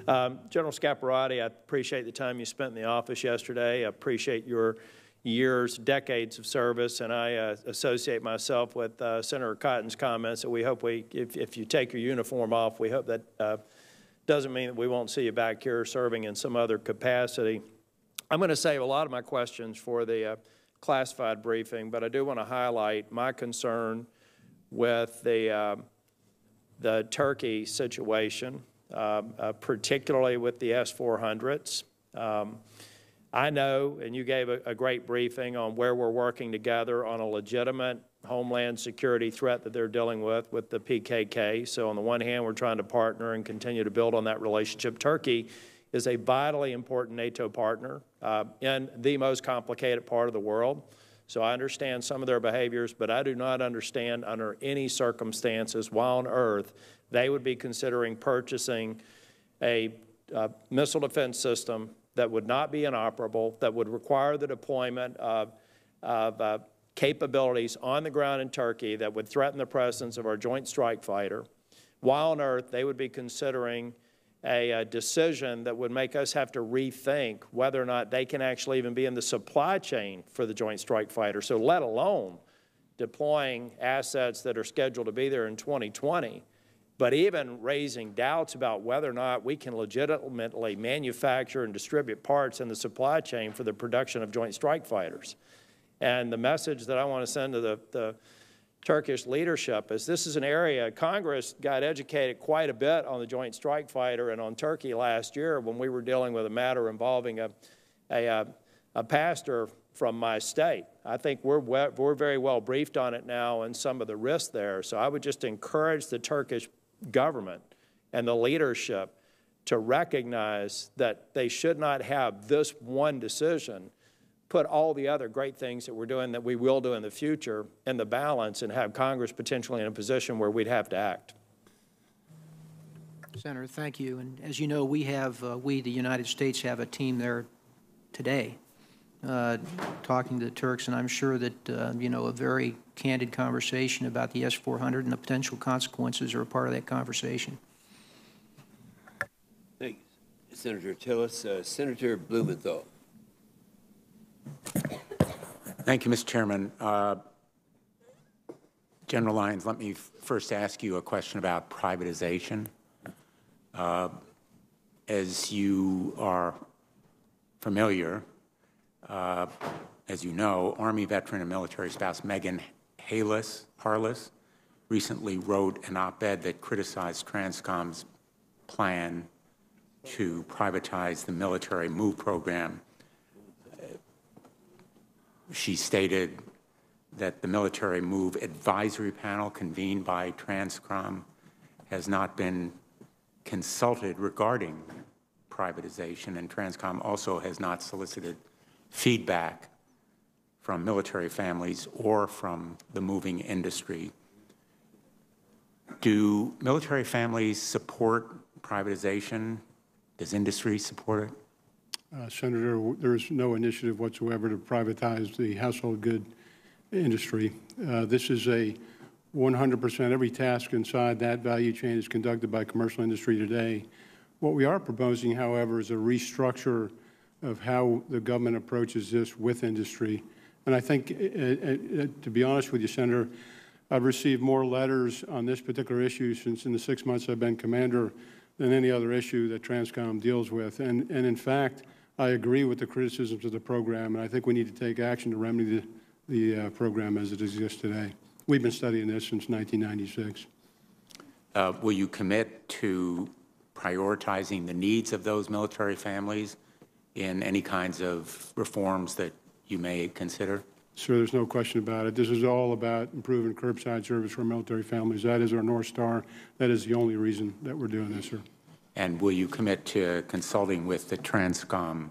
General Scaparrotti, I appreciate the time you spent in the office yesterday. I appreciate your years, decades of service, and I associate myself with Senator Cotton's comments that we hope if you take your uniform off, we hope that doesn't mean that we won't see you back here serving in some other capacity. I'm going to save a lot of my questions for the classified briefing, but I do want to highlight my concern with the Turkey situation, particularly with the S-400s. I know, and you gave a great briefing on where we're working together on a legitimate homeland security threat that they're dealing with the PKK. So on the one hand, we're trying to partner and continue to build on that relationship. Turkey is a vitally important NATO partner in the most complicated part of the world. So I understand some of their behaviors, but I do not understand under any circumstances why on earth they would be considering purchasing a missile defense system that would not be inoperable, that would require the deployment of capabilities on the ground in Turkey that would threaten the presence of our Joint Strike Fighter. Why on earth they would be considering a decision that would make us have to rethink whether or not they can actually even be in the supply chain for the Joint Strike Fighter, so let alone deploying assets that are scheduled to be there in 2020, but even raising doubts about whether or not we can legitimately manufacture and distribute parts in the supply chain for the production of Joint Strike Fighters. And the message that I want to send to the Turkish leadership is this is an area, Congress got educated quite a bit on the Joint Strike Fighter and on Turkey last year when we were dealing with a matter involving a pastor from my state. I think we're very well briefed on it now and some of the risks there. So I would just encourage the Turkish government and the leadership to recognize that they should not have this one decision put all the other great things that we're doing, that we will do in the future, in the balance and have Congress potentially in a position where we'd have to act. Senator, thank you. And as you know, we, the United States, have a team there today talking to the Turks, and I'm sure that, you know, a very candid conversation about the S-400 and the potential consequences are a part of that conversation. Thank you, Senator Tillis. Senator Blumenthal. Thank you, Mr. Chairman. General Lyons, let me first ask you a question about privatization. As you are familiar, as you know, Army veteran and military spouse Megan Harless recently wrote an op-ed that criticized Transcom's plan to privatize the military MOVE program. She stated that the military MOVE advisory panel convened by Transcom has not been consulted regarding privatization, and Transcom also has not solicited feedback from military families or from the moving industry. Do military families support privatization? Does industry support it? Senator, there is no initiative whatsoever to privatize the household good industry. This is a 100%, every task inside that value chain is conducted by commercial industry today. What we are proposing, however, is a restructure of how the government approaches this with industry. And I think, to be honest with you, Senator, I've received more letters on this particular issue since in the 6 months I've been commander than any other issue that Transcom deals with. And in fact, I agree with the criticisms of the program, and I think we need to take action to remedy the program as it exists today. We've been studying this since 1996. Will you commit to prioritizing the needs of those military families in any kinds of reforms that you may consider? Sir, there's no question about it. This is all about improving curbside service for military families. That is our North Star. That is the only reason that we're doing this, sir. And will you commit to consulting with the Transcom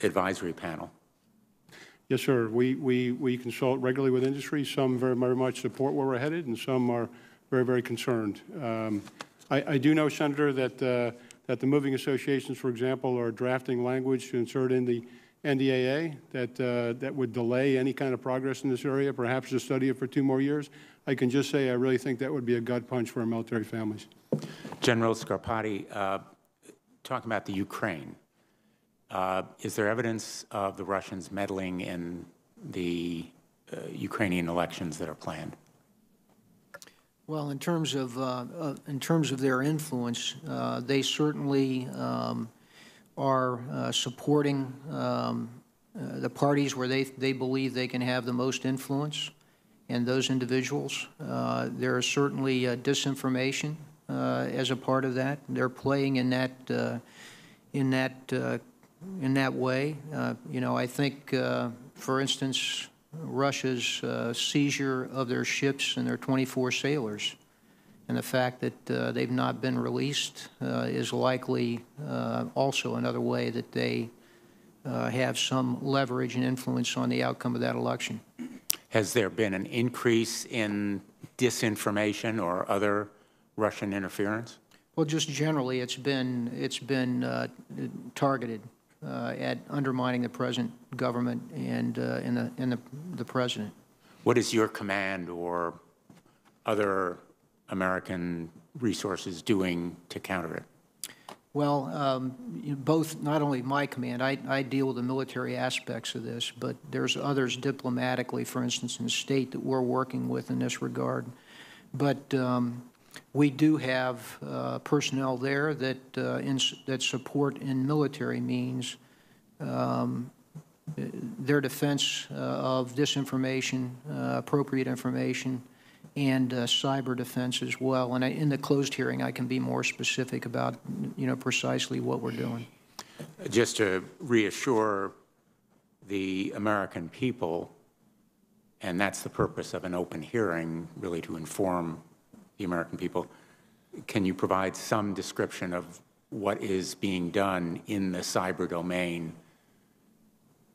advisory panel? Yes, sir. We consult regularly with industry. Some very much support where we're headed, and some are very, very concerned. I do know, Senator, that the moving associations, for example, are drafting language to insert in the NDAA that would delay any kind of progress in this area, perhaps to study it for 2 more years. I can just say I really think that would be a gut punch for our military families. General Scaparrotti, talking about the Ukraine, is there evidence of the Russians meddling in the Ukrainian elections that are planned? Well, in terms of their influence, they certainly are supporting the parties where they believe they can have the most influence, and those individuals. There is certainly disinformation as a part of that. They're playing in that way. You know, I think, for instance, Russia's seizure of their ships and their 24 sailors. And the fact that they've not been released is likely also another way that they have some leverage and influence on the outcome of that election. Has there been an increase in disinformation or other Russian interference? Well, just generally, it's been targeted at undermining the present government and the president. What is your command or other American resources doing to counter it? Well, both, not only my command, I deal with the military aspects of this, but there's others diplomatically, for instance, in the state that we're working with in this regard. But we do have personnel there that support in military means their defense of disinformation, appropriate information, and cyber defense as well. And in the closed hearing, I can be more specific about, precisely what we're doing. Just to reassure the American people, and that's the purpose of an open hearing, really to inform the American people, can you provide some description of what is being done in the cyber domain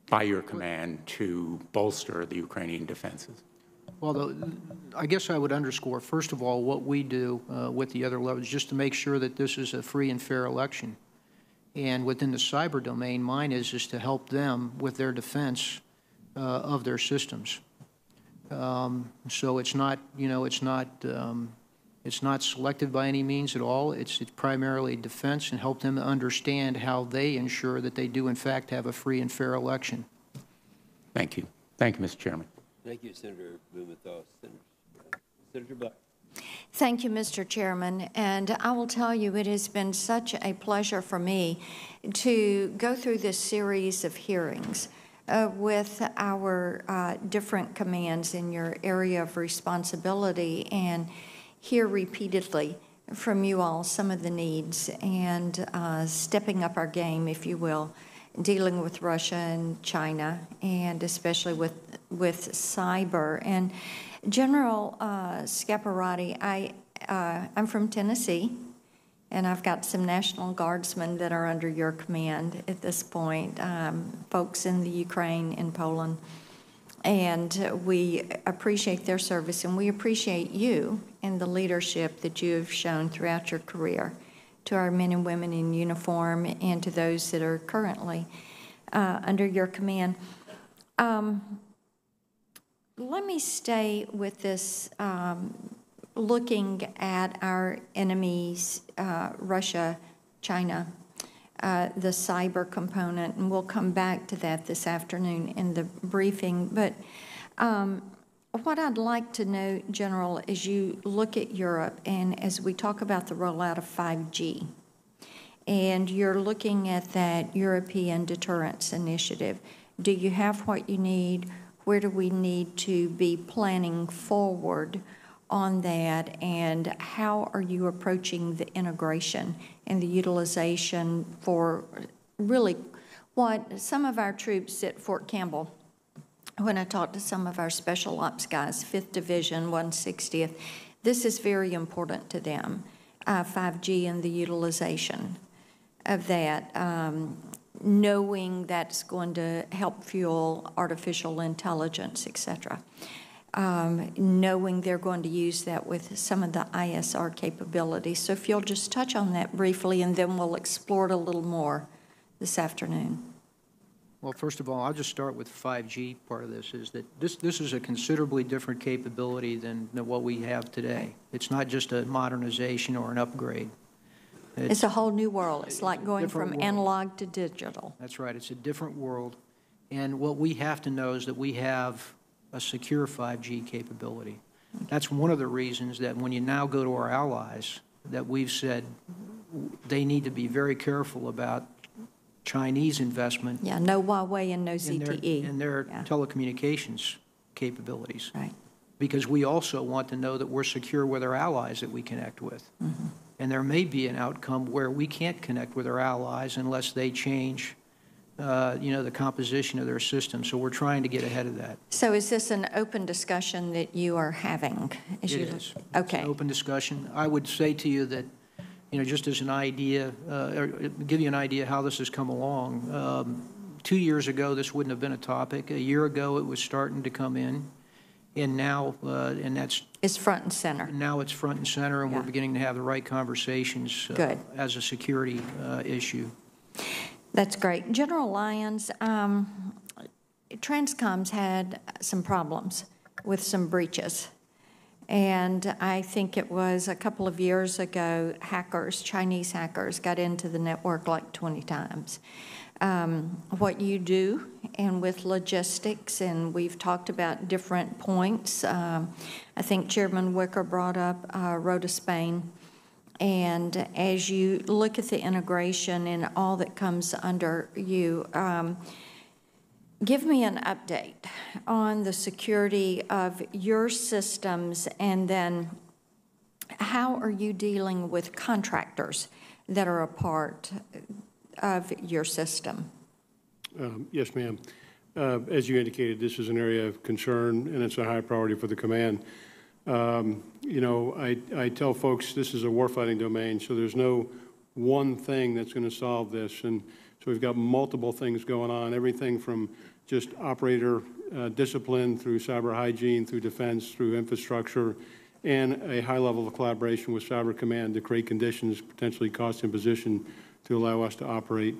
by your command to bolster the Ukrainian defenses? Well, I guess I would underscore, first of all, what we do with the other levels, just to make sure that this is a free and fair election. And within the cyber domain, mine is to help them with their defense of their systems. So it's not, it's not selective by any means at all. It's primarily defense, and help them understand how they ensure that they do, in fact, have a free and fair election. Thank you. Thank you, Mr. Chairman. Thank you, Senator Blumenthal. Senator Black. Thank you, Mr. Chairman. And I will tell you, it has been such a pleasure for me to go through this series of hearings with our different commands in your area of responsibility, and hear repeatedly from you all some of the needs and stepping up our game, if you will, dealing with Russia and China, and especially with cyber. And General Scaparrotti, I'm from Tennessee, and I've got some National Guardsmen that are under your command at this point, folks in the Ukraine and Poland. And we appreciate their service, and we appreciate you and the leadership that you have shown throughout your career to our men and women in uniform and to those that are currently under your command. Let me stay with this, looking at our enemies, Russia, China, the cyber component, and we'll come back to that this afternoon in the briefing. But what I'd like to know, General, as you look at Europe and as we talk about the rollout of 5G, and you're looking at that European deterrence initiative, do you have what you need? Where do we need to be planning forward on that, and how are you approaching the integration and the utilization for really what some of our troops at Fort Campbell, when I talked to some of our special ops guys, 5th Division, 160th, this is very important to them, 5G and the utilization of that, knowing that's going to help fuel artificial intelligence, et cetera. Knowing they're going to use that with some of the ISR capabilities. So if you'll just touch on that briefly, and then we'll explore it a little more this afternoon. Well, first of all, I'll just start with 5G. Part of this is that this is a considerably different capability than what we have today. It's not just a modernization or an upgrade. It's a whole new world. It's like going from analog to digital. That's right. It's a different world. And what we have to know is that we have a secure 5G capability. That's one of the reasons that when you now go to our allies, that we've said they need to be very careful about Chinese investment. Yeah, no Huawei and no ZTE. In their telecommunications capabilities. Right. Because we also want to know that we're secure with our allies that we connect with. Mm-hmm. And there may be an outcome where we can't connect with our allies unless they change the composition of their system. So we're trying to get ahead of that. So is this an open discussion that you are having? It is. Okay. It's an open discussion. I would say to you that, just as an idea, or give you an idea how this has come along. 2 years ago, this wouldn't have been a topic. A year ago, it was starting to come in. And now, it's front and center. Now it's front and center, and Yeah. we're beginning to have the right conversations as a security issue. That's great. General Lyons, Transcom's had some problems with some breaches. And I think it was a couple of years ago, Chinese hackers got into the network like 20 times. What you do, and with logistics, and we've talked about different points. I think Chairman Wicker brought up Road to Spain. And as you look at the integration and all that comes under you, give me an update on the security of your systems, and then how are you dealing with contractors that are a part of your system? Yes, ma'am. As you indicated, this is an area of concern, and it's a high priority for the command. I tell folks this is a warfighting domain, so there's no one thing that's going to solve this. And so we've got multiple things going on, everything from just operator discipline through cyber hygiene, through defense, through infrastructure, and a high level of collaboration with Cyber Command to create conditions, potentially cost and position, to allow us to operate.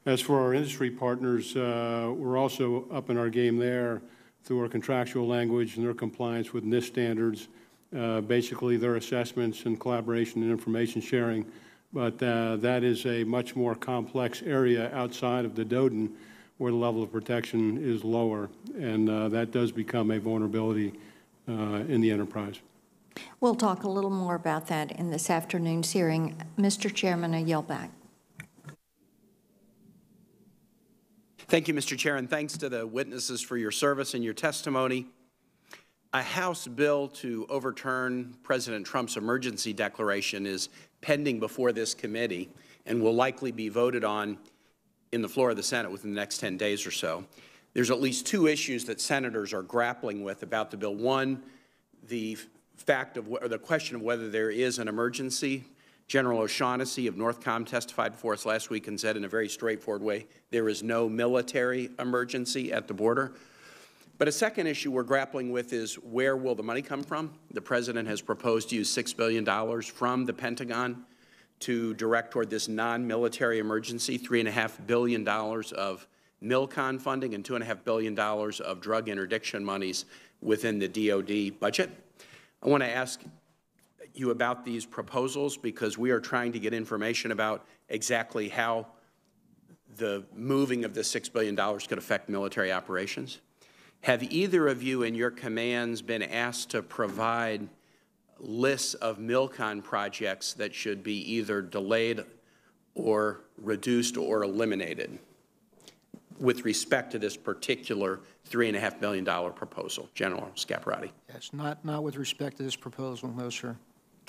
As for our industry partners, we're also up in our game there through our contractual language and their compliance with NIST standards, basically their assessments and collaboration and information sharing. But that is a much more complex area outside of the DODN, where the level of protection is lower, and that does become a vulnerability in the enterprise. We'll talk a little more about that in this afternoon's hearing. Mr. Chairman, I yield back. Thank you, Mr. Chair, and thanks to the witnesses for your service and your testimony. A House bill to overturn President Trump's emergency declaration is pending before this committee and will likely be voted on in the floor of the Senate within the next 10 days or so. There's at least two issues that senators are grappling with about the bill. One, the question of whether there is an emergency. General O'Shaughnessy of Northcom testified before us last week and said in a very straightforward way, there is no military emergency at the border. But a second issue we're grappling with is where will the money come from? The President has proposed to use $6 billion from the Pentagon to direct toward this non-military emergency, $3.5 billion of MILCON funding and $2.5 billion of drug interdiction monies within the DOD budget. I want to ask you about these proposals because we are trying to get information about exactly how the moving of the $6 billion could affect military operations. Have either of you in your commands been asked to provide lists of MILCON projects that should be either delayed or reduced or eliminated with respect to this particular $3.5 billion proposal? General Scaparrotti. Yes, not with respect to this proposal, no, sir.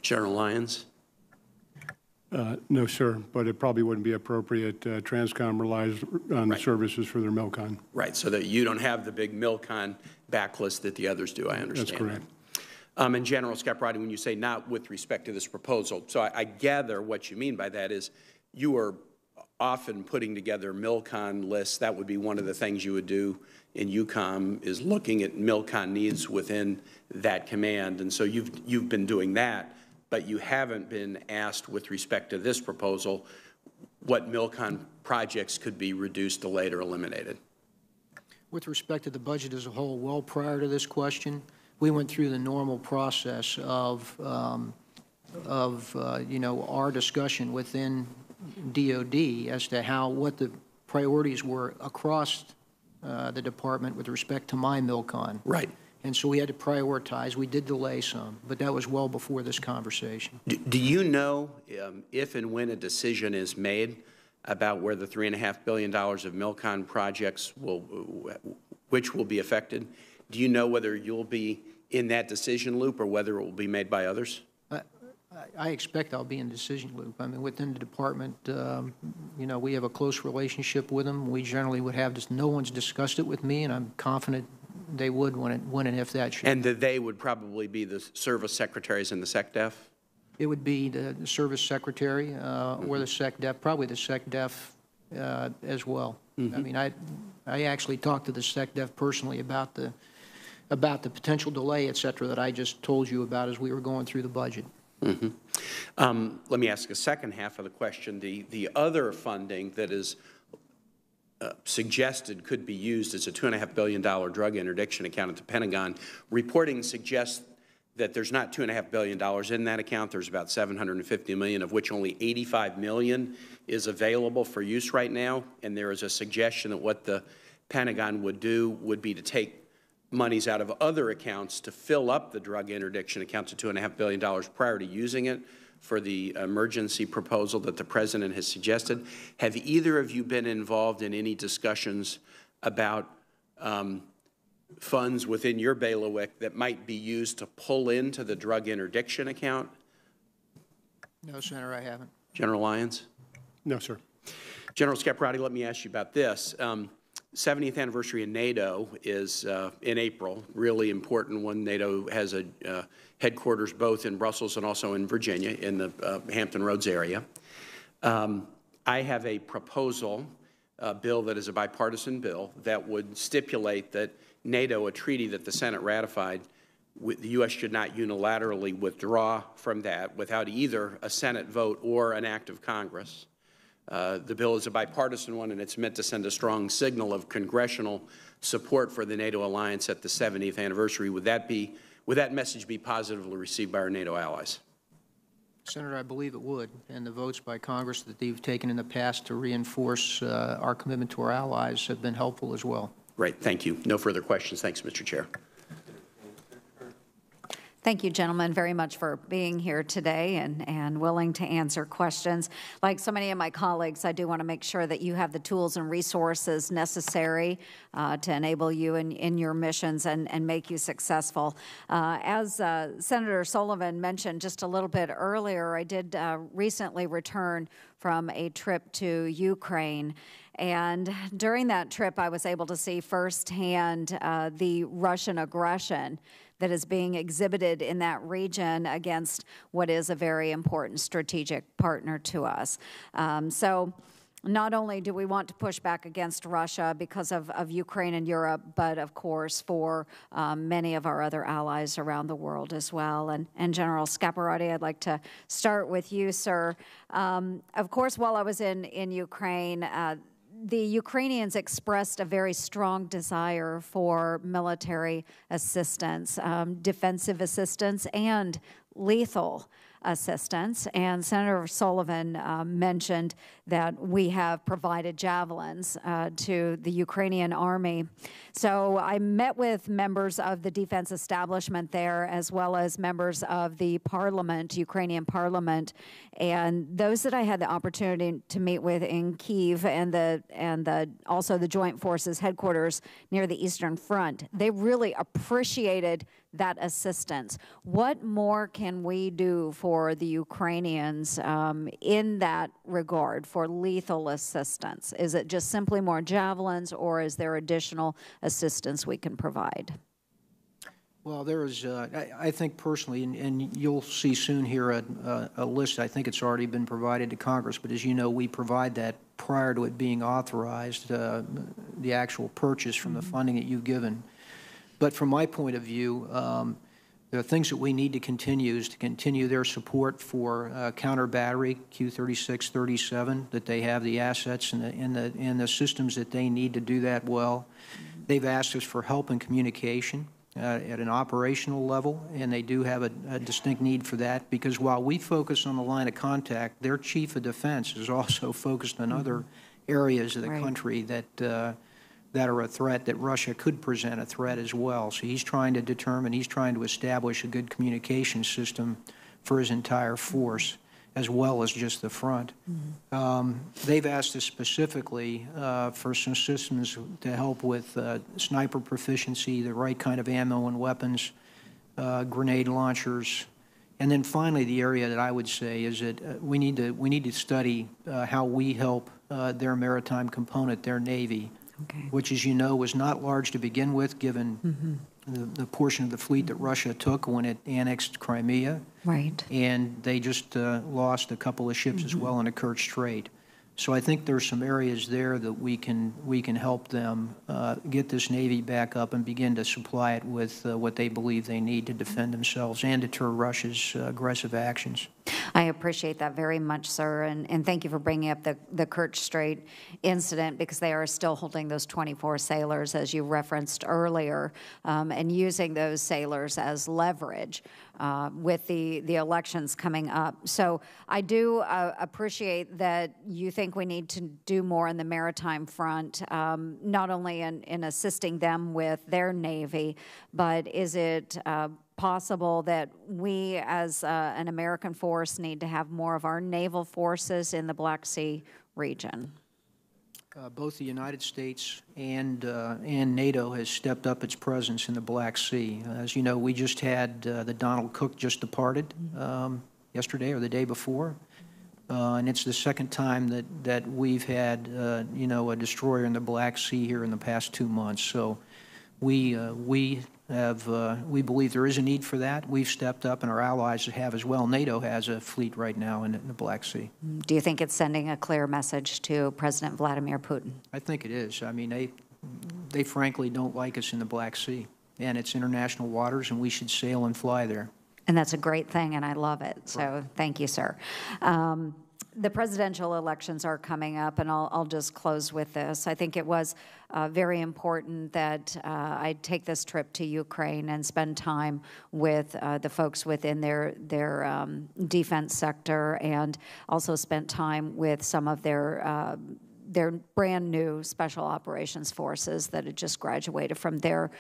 General Lyons. No, sir, but it probably wouldn't be appropriate. Transcom relies on services for their MILCON. Right, so that you don't have the big MILCON backlist that the others do, I understand. That's correct. And General Scaparrotti, when you say not with respect to this proposal, so I gather what you mean by that is you are often putting together MILCON lists. That would be one of the things you would do in EUCOM is looking at MILCON needs within that command. And so you've been doing that, but you haven't been asked with respect to this proposal what MILCON projects could be reduced, delayed, or eliminated. With respect to the budget as a whole, well prior to this question, we went through the normal process of our discussion within DOD as to what the priorities were across the department with respect to my MILCON. Right. And so we had to prioritize. We did delay some, but that was well before this conversation. Do you know if and when a decision is made about where the $3.5 billion of MILCON projects which will be affected? Do you know whether you'll be in that decision loop or whether it will be made by others? I expect I'll be in decision loop. I mean, within the department, you know, we have a close relationship with them. We generally would have no one's discussed it with me, and I'm confident they would when and if that should. And that they would probably be the service secretaries and the SecDef? It would be the service secretary or the SecDef, probably the SecDef as well. I mean, I actually talked to the SecDef personally about the potential delay, et cetera, that I just told you about as we were going through the budget. Let me ask a second half of the question. The other funding that is suggested could be used as a $2.5 billion drug interdiction account at the Pentagon. Reporting suggests that there's not $2.5 billion in that account. There's about $750 million, of which only $85 million is available for use right now. And there is a suggestion that what the Pentagon would do would be to take monies out of other accounts to fill up the drug interdiction account to $2.5 billion prior to using it for the emergency proposal that the President has suggested. Have either of you been involved in any discussions about funds within your bailiwick that might be used to pull into the drug interdiction account? No, Senator, I haven't. General Lyons? No, sir. General Scaparrotti, let me ask you about this. 70th anniversary of NATO is in April, really important one. NATO has a headquarters both in Brussels and also in Virginia in the Hampton Roads area. I have a proposal, bill that is a bipartisan bill, that would stipulate that NATO, a treaty that the Senate ratified, the U.S. should not unilaterally withdraw from that without either a Senate vote or an act of Congress. The bill is a bipartisan one, and it's meant to send a strong signal of congressional support for the NATO alliance at the 70th anniversary. Would that message be positively received by our NATO allies? Senator, I believe it would, and the votes by Congress that they've taken in the past to reinforce our commitment to our allies have been helpful as well. Great, thank you. No further questions. Thanks, Mr. Chair. Thank you, gentlemen, very much for being here today and willing to answer questions. Like so many of my colleagues, I do want to make sure that you have the tools and resources necessary to enable you in your missions and make you successful. As Senator Sullivan mentioned just a little bit earlier, I did recently return from a trip to Ukraine. And during that trip, I was able to see firsthand the Russian aggression that is being exhibited in that region against what is a very important strategic partner to us. So not only do we want to push back against Russia because of Ukraine and Europe, but of course for many of our other allies around the world as well. And General Scaparrotti, I'd like to start with you, sir. Of course, while I was in Ukraine, the Ukrainians expressed a very strong desire for military assistance, defensive assistance, and lethal assistance. And Senator Sullivan mentioned that we have provided javelins to the Ukrainian army. So I met with members of the defense establishment there, as well as members of the parliament, Ukrainian parliament, and those that I had the opportunity to meet with in Kyiv and also the Joint Forces headquarters near the Eastern Front. They really appreciated that assistance. What more can we do for the Ukrainians in that regard for lethal assistance? Is it just simply more javelins, or is there additional assistance we can provide? Well, there is, I think personally, and you'll see soon here a list. I think it's already been provided to Congress, but as you know, we provide that prior to it being authorized, the actual purchase from the funding that you've given. But from my point of view, there are things that we need to continue is to continue their support for counter-battery, Q-36, 37, that they have the assets and the systems that they need to do that well. They've asked us for help in communication at an operational level, and they do have a distinct need for that, because while we focus on the line of contact, their chief of defense is also focused on other areas of the country that are a threat, that Russia could present a threat as well. So he's trying to determine, he's trying to establish a good communication system for his entire force, as well as just the front. They've asked us specifically for some systems to help with sniper proficiency, the right kind of ammo and weapons, grenade launchers, And then finally, the area that I would say is that we need to study how we help their maritime component, their Navy, which, as you know, was not large to begin with, given the portion of the fleet that Russia took when it annexed Crimea. Right. And they just lost a couple of ships as well in the Kerch Strait. So I think there's some areas there that we can help them get this Navy back up and begin to supply it with what they believe they need to defend themselves and deter Russia's aggressive actions. I appreciate that very much, sir, and thank you for bringing up the Kerch Strait incident, because they are still holding those 24 sailors, as you referenced earlier, and using those sailors as leverage with the elections coming up. So I do appreciate that you think we need to do more in the maritime front, not only in assisting them with their Navy, but is it possible that we as an American force need to have more of our naval forces in the Black Sea region? Both the United States and NATO has stepped up its presence in the Black Sea. As you know, we just had the Donald Cook just departed yesterday or the day before, and it's the second time that we've had a destroyer in the Black Sea here in the past 2 months. So we believe there is a need for that. We've stepped up, and our allies have as well. NATO has a fleet right now in the Black Sea. Do you think it's sending a clear message to President Vladimir Putin? I think it is. I mean, they frankly don't like us in the Black Sea, and it's international waters, and we should sail and fly there. And that's a great thing, and I love it. So thank you, sir. The presidential elections are coming up, and I'll just close with this. I think it was very important that I take this trip to Ukraine and spend time with the folks within their defense sector, and also spent time with some of their brand new special operations forces that had just graduated from their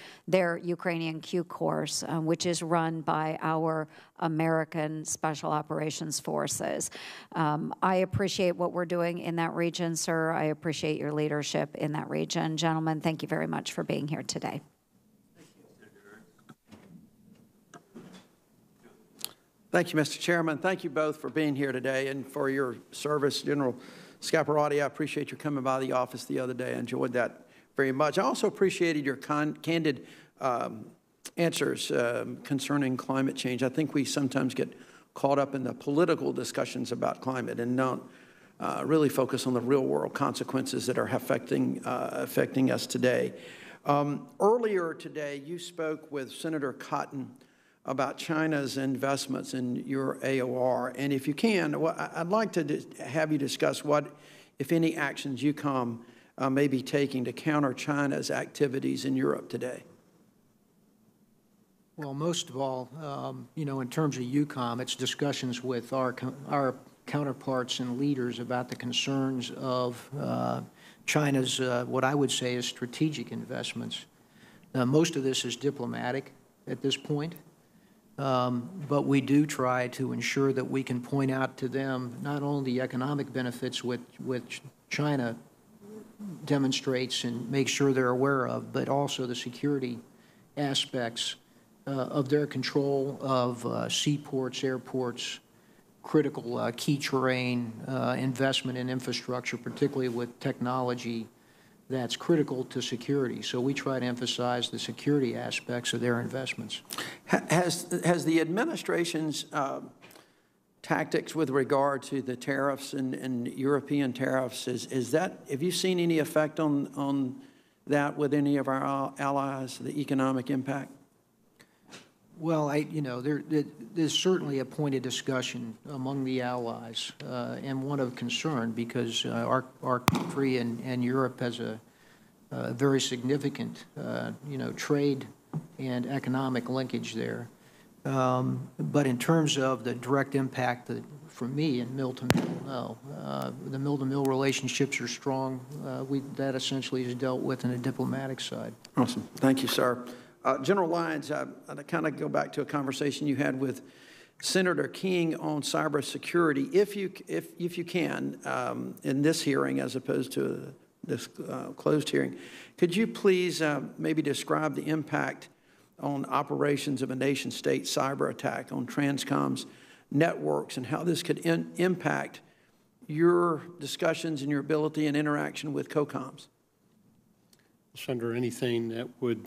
Ukrainian Q course, which is run by our American special operations forces. I appreciate what we're doing in that region, sir. I appreciate your leadership in that region. Gentlemen, thank you very much for being here today. Thank you, Mr. Chairman. Thank you both for being here today and for your service. General Scaparrotti, I appreciate your coming by the office the other day. I enjoyed that very much. I also appreciated your candid answers concerning climate change. I think we sometimes get caught up in the political discussions about climate and don't really focus on the real-world consequences that are affecting us today. Earlier today, you spoke with Senator Cotton about China's investments in your AOR. And if you can, I'd like to have you discuss what, if any, actions UCOM may be taking to counter China's activities in Europe today. Well, most of all, in terms of UCOM, it's discussions with our counterparts and leaders about the concerns of China's, what I would say is strategic investments. Most of this is diplomatic at this point. But we do try to ensure that we can point out to them not only the economic benefits which China demonstrates and make sure they're aware of, but also the security aspects of their control of seaports, airports, critical key terrain, investment in infrastructure, particularly with technology that's critical to security. So we try to emphasize the security aspects of their investments. Has the administration's tactics with regard to the tariffs and European tariffs, have you seen any effect on that with any of our allies, the economic impact? Well, there's certainly a point of discussion among the allies and one of concern, because our country and Europe has a very significant, trade and economic linkage there. But in terms of the direct impact for me and mill to mill, no. The mill to mill relationships are strong. That essentially is dealt with in a diplomatic side. Awesome. Thank you, sir. General Lyons, I kind of go back to a conversation you had with Senator King on cybersecurity. If you can, in this hearing as opposed to this closed hearing, could you please maybe describe the impact on operations of a nation-state cyber attack on Transcom's networks and how this could impact your discussions and your ability and interaction with COCOMs? Senator, anything that would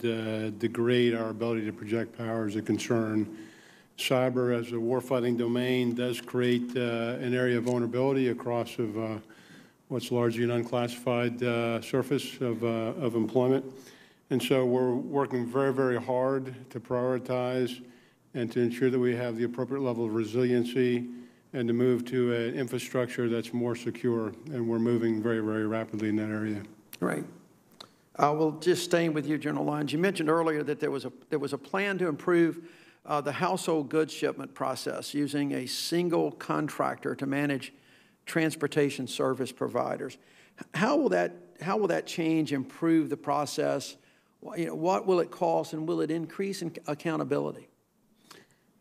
degrade our ability to project power is a concern. Cyber as a warfighting domain does create an area of vulnerability across of what's largely an unclassified surface of employment. And so we're working very, very hard to prioritize and to ensure that we have the appropriate level of resiliency and to move to an infrastructure that's more secure. And we're moving very, very rapidly in that area. Right. Well, just staying with you, General Lyons, you mentioned earlier that there was a plan to improve the household goods shipment process using a single contractor to manage transportation service providers. How will that change improve the process? You know, what will it cost, and will it increase in accountability?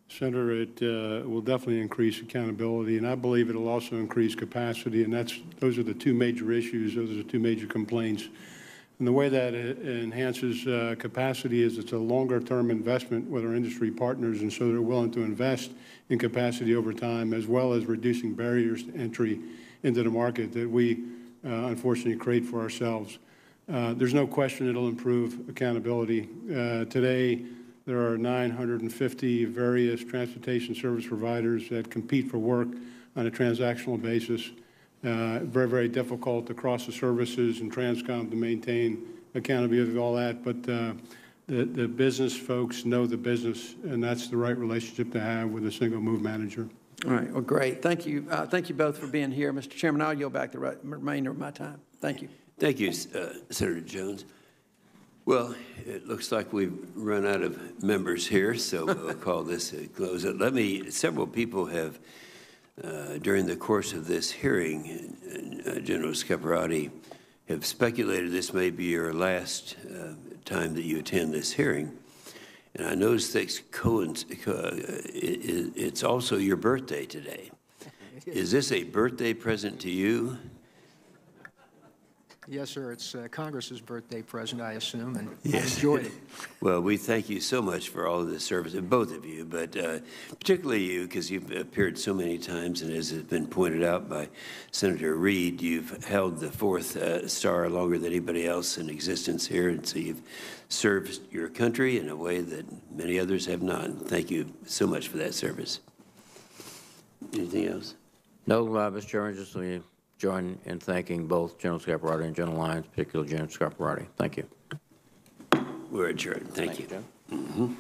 Senator, it will definitely increase accountability, and I believe it will also increase capacity, and those are the two major issues. Those are the two major complaints. And the way that it enhances capacity is it's a longer-term investment with our industry partners, and so they're willing to invest in capacity over time, as well as reducing barriers to entry into the market that we unfortunately create for ourselves. There's no question it'll improve accountability. Today, there are 950 various transportation service providers that compete for work on a transactional basis. Very, very difficult across the services and Transcom to maintain accountability of all that, but the business folks know the business, and that's the right relationship to have with a single move manager. All right. Well, great. Thank you. Thank you both for being here. Mr. Chairman, I'll yield back the remainder of my time. Thank you. Thank you, Senator Jones. Well, it looks like we've run out of members here, so we'll call this a close. Several people have, during the course of this hearing, General Scaparrotti, have speculated this may be your last time that you attend this hearing. And I noticed that it's also your birthday today. Is this a birthday present to you? Yes, sir. It's Congress's birthday present, I assume, and yes. I enjoyed it. Well, we thank you so much for all of the service, and both of you, but particularly you, because you've appeared so many times, and as has been pointed out by Senator Reid, you've held the fourth star longer than anybody else in existence here, and so you've served your country in a way that many others have not. And thank you so much for that service. Anything else? No, Mr. Chairman, just let me join in thanking both General Scaparrotti and General Lyons, particularly General Scaparrotti. Thank you. We're adjourned. Thank you. Jim.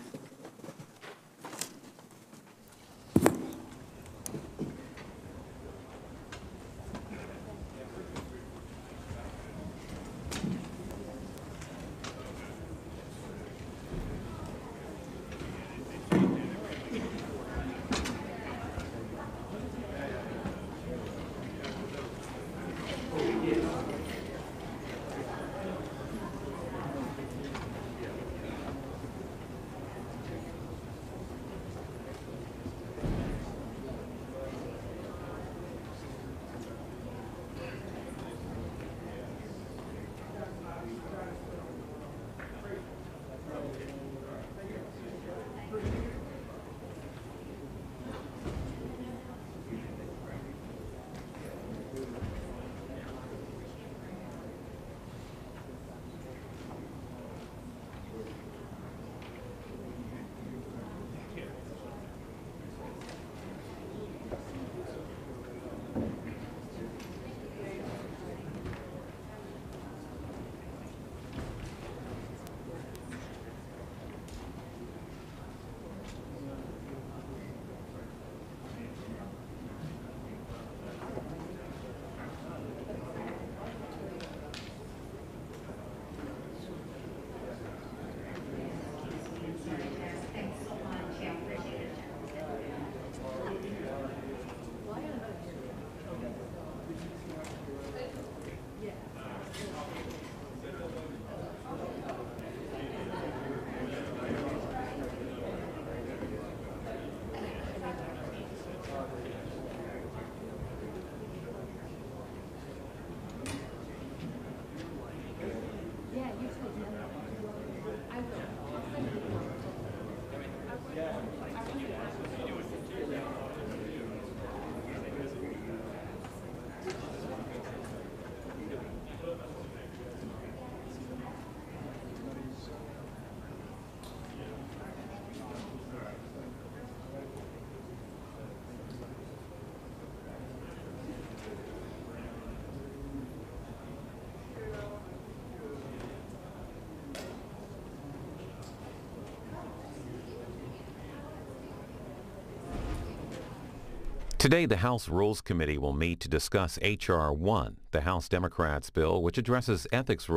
Today, the House Rules Committee will meet to discuss H.R. 1, the House Democrats' bill, which addresses ethics rules